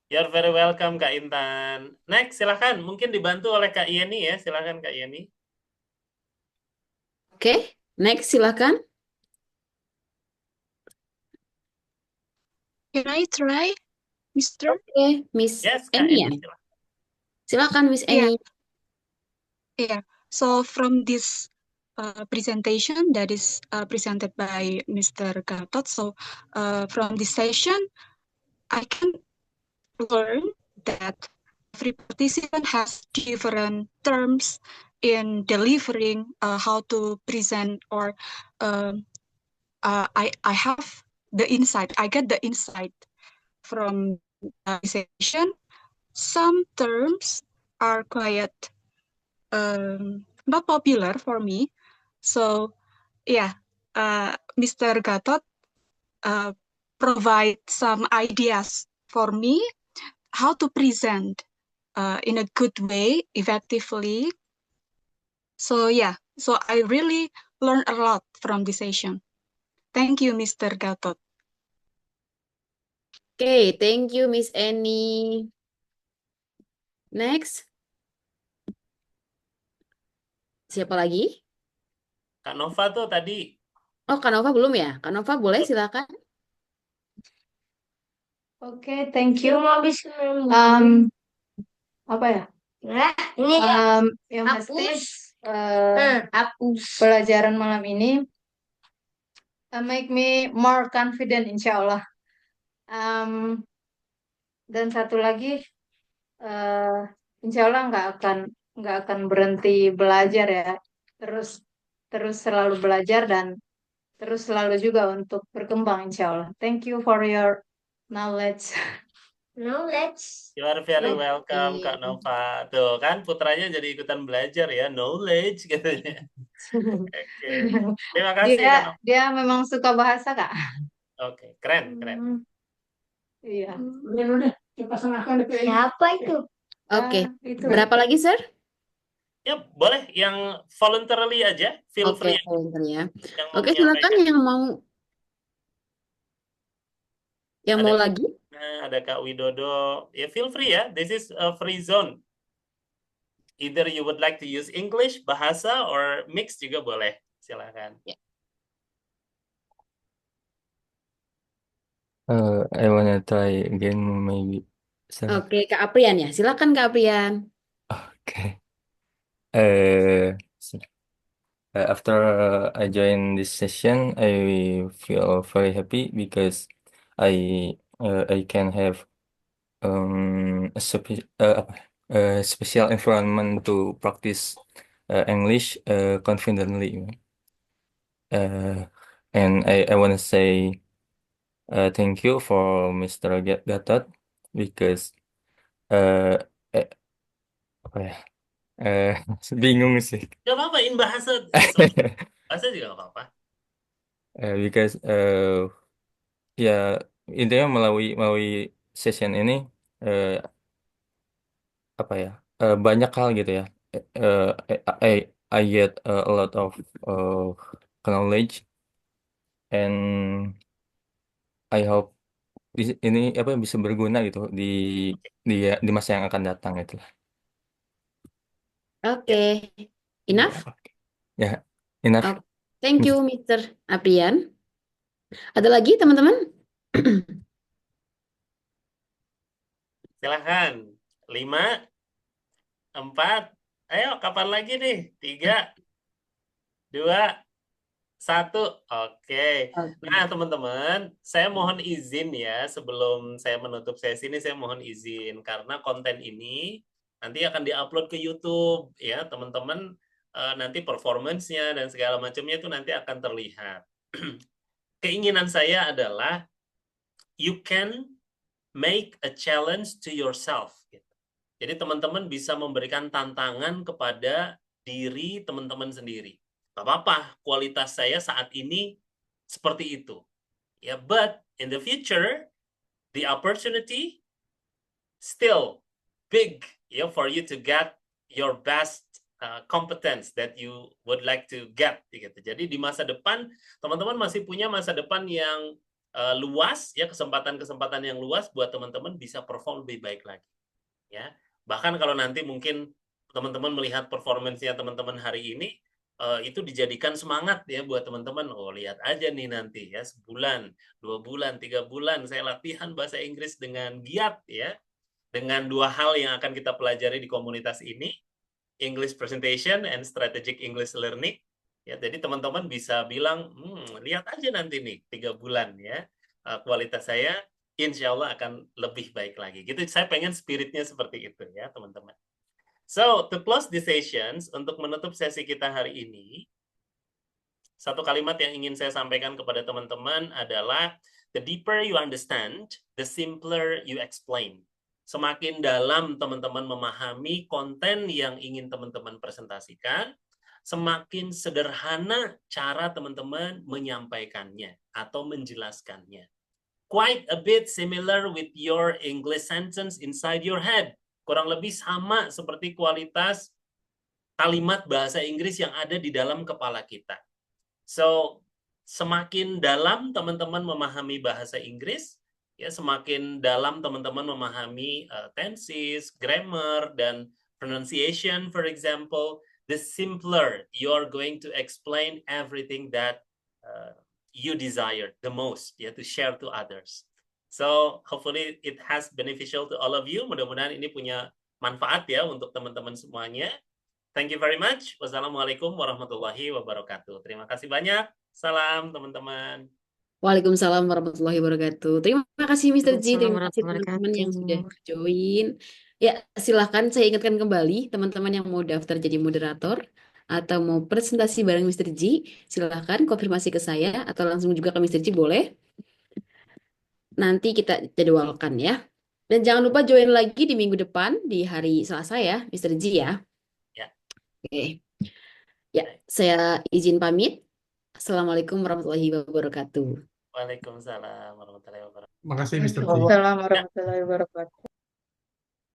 You're very welcome Kak Intan. Next, silakan. Mungkin dibantu oleh Kak Yeni ya. Silakan Kak Yeni. Oke, next silakan. can I try, Mr.? Oke, Miss Yes, Kak Eni ya. Eni. Silakan Miss Yeah. Eni. Yeah. So from this presentation that is presented by Mr. Gatot, so from this session, I can learn that every participant has different terms in delivering how to present, or I have the insight. I get the insight from the session. Some terms are quite not popular for me. So yeah, Mr. Gatot provide some ideas for me how to present in a good way, effectively. So yeah, so I really learned a lot from this session. Thank you, Mr. Gatot. Oke, thank you Miss Eni. Next. Siapa lagi? Kak Nova tuh tadi. Oh, Kak Nova belum ya? Kak Nova boleh silakan. Oke, thank you. Apa ya? Ini Yang pasti pelajaran malam ini make me more confident, insya Allah. Dan satu lagi, insya Allah nggak akan berhenti belajar ya. Terus selalu belajar dan terus selalu juga untuk berkembang, insya Allah. Thank you for your knowledge. knowledge. You are very welcome Kak Nova. Tuh kan putranya jadi ikutan belajar ya, knowledge katanya. Oke. Terima kasih Kak Nova. Dia memang suka bahasa, Kak. Oke, keren, keren. Iya. Siapa itu? Oke. Itu. Berapa lagi, Sir? Ya, boleh yang voluntarily aja, feel Oke, free volunteer ya. yang mau Oke, silakan menyampaikan. yang mau lagi. Nah, ada Kak Widodo. Ya, feel free ya. This is a free zone. Either you would like to use English, bahasa, or mix juga boleh. Silakan. I wanna try again maybe. Oke, Kak Aprian ya. Silakan Kak Aprian. Okay. After I join this session, I feel very happy because I can have a special environment to practice English confidently. And I want to say thank you for Mr. Gatot because eh eh, apa ya? Eh bingung sih. Gak apa-apa, in bahasa. It's okay. Bahasa juga gak apa-apa. Because ya intinya melalui melalui session ini eh, apa ya? Banyak hal gitu ya. I get a lot of uh, knowledge and I hope ini apa bisa berguna gitu di masa yang akan datang gitu lah. Oke, enough? Ya, enough. Oke. Thank you, Mr. Aprian. Ada lagi, teman-teman? Silahkan. 5, 4. Ayo, kapan lagi nih? 3, 2, 1. Oke. Nah, teman-teman, saya mohon izin ya, sebelum saya menutup sesi ini, saya mohon izin karena konten ini nanti akan diupload ke YouTube ya, teman-teman. Nanti performance-nya dan segala macamnya itu nanti akan terlihat. Keinginan saya adalah you can make a challenge to yourself. Jadi teman-teman bisa memberikan tantangan kepada diri teman-teman sendiri. Gak apa-apa, kualitas saya saat ini seperti itu. Ya, but in the future, the opportunity still big, ya, for you to get your best competence that you would like to get. Gitu. Jadi di masa depan, teman-teman masih punya masa depan yang luas, ya, kesempatan-kesempatan yang luas buat teman-teman bisa perform lebih baik lagi. Ya, bahkan kalau nanti mungkin teman-teman melihat performance-nya teman-teman hari ini, itu dijadikan semangat ya buat teman-teman. Oh, lihat aja nih nanti ya, sebulan, 2 bulan, 3 bulan saya latihan bahasa Inggris dengan giat ya, dengan 2 hal yang akan kita pelajari di komunitas ini, English presentation and strategic English learning. Ya, jadi teman-teman bisa bilang, lihat aja nanti nih 3 bulan ya, kualitas saya insya Allah akan lebih baik lagi. Gitu, saya pengen spiritnya seperti itu ya teman-teman. So, to close the sessions, untuk menutup sesi kita hari ini, satu kalimat yang ingin saya sampaikan kepada teman-teman adalah, the deeper you understand, the simpler you explain. Semakin dalam teman-teman memahami konten yang ingin teman-teman presentasikan, semakin sederhana cara teman-teman menyampaikannya atau menjelaskannya. Quite a bit similar with your English sentence inside your head. Kurang lebih sama seperti kualitas kalimat bahasa Inggris yang ada di dalam kepala kita. So, semakin dalam teman-teman memahami bahasa Inggris, ya semakin dalam teman-teman memahami tenses, grammar, dan pronunciation, for example, the simpler you're going to explain everything that you desire the most, ya, to share to others. So, hopefully it has beneficial to all of you. Mudah-mudahan ini punya manfaat ya untuk teman-teman semuanya. Thank you very much. Wassalamualaikum warahmatullahi wabarakatuh. Terima kasih banyak. Salam teman-teman. Waalaikumsalam warahmatullahi wabarakatuh. Terima kasih Mr. G, terima kasih Warahmatullahi teman-teman yang sudah wabarakatuh. join. Ya, silahkan saya ingatkan kembali teman-teman yang mau daftar jadi moderator atau mau presentasi bareng Mr. G, silahkan konfirmasi ke saya atau langsung juga ke Mr. G boleh. Nanti kita jadwalkan ya. Dan jangan lupa join lagi di minggu depan di hari Selasa ya, Mr. G ya. Ya. Oke. Ya, saya izin pamit. Assalamualaikum warahmatullahi wabarakatuh. Waalaikumsalam warahmatullahi wabarakatuh. Makasih Mr. G. Waalaikumsalam warahmatullahi wabarakatuh.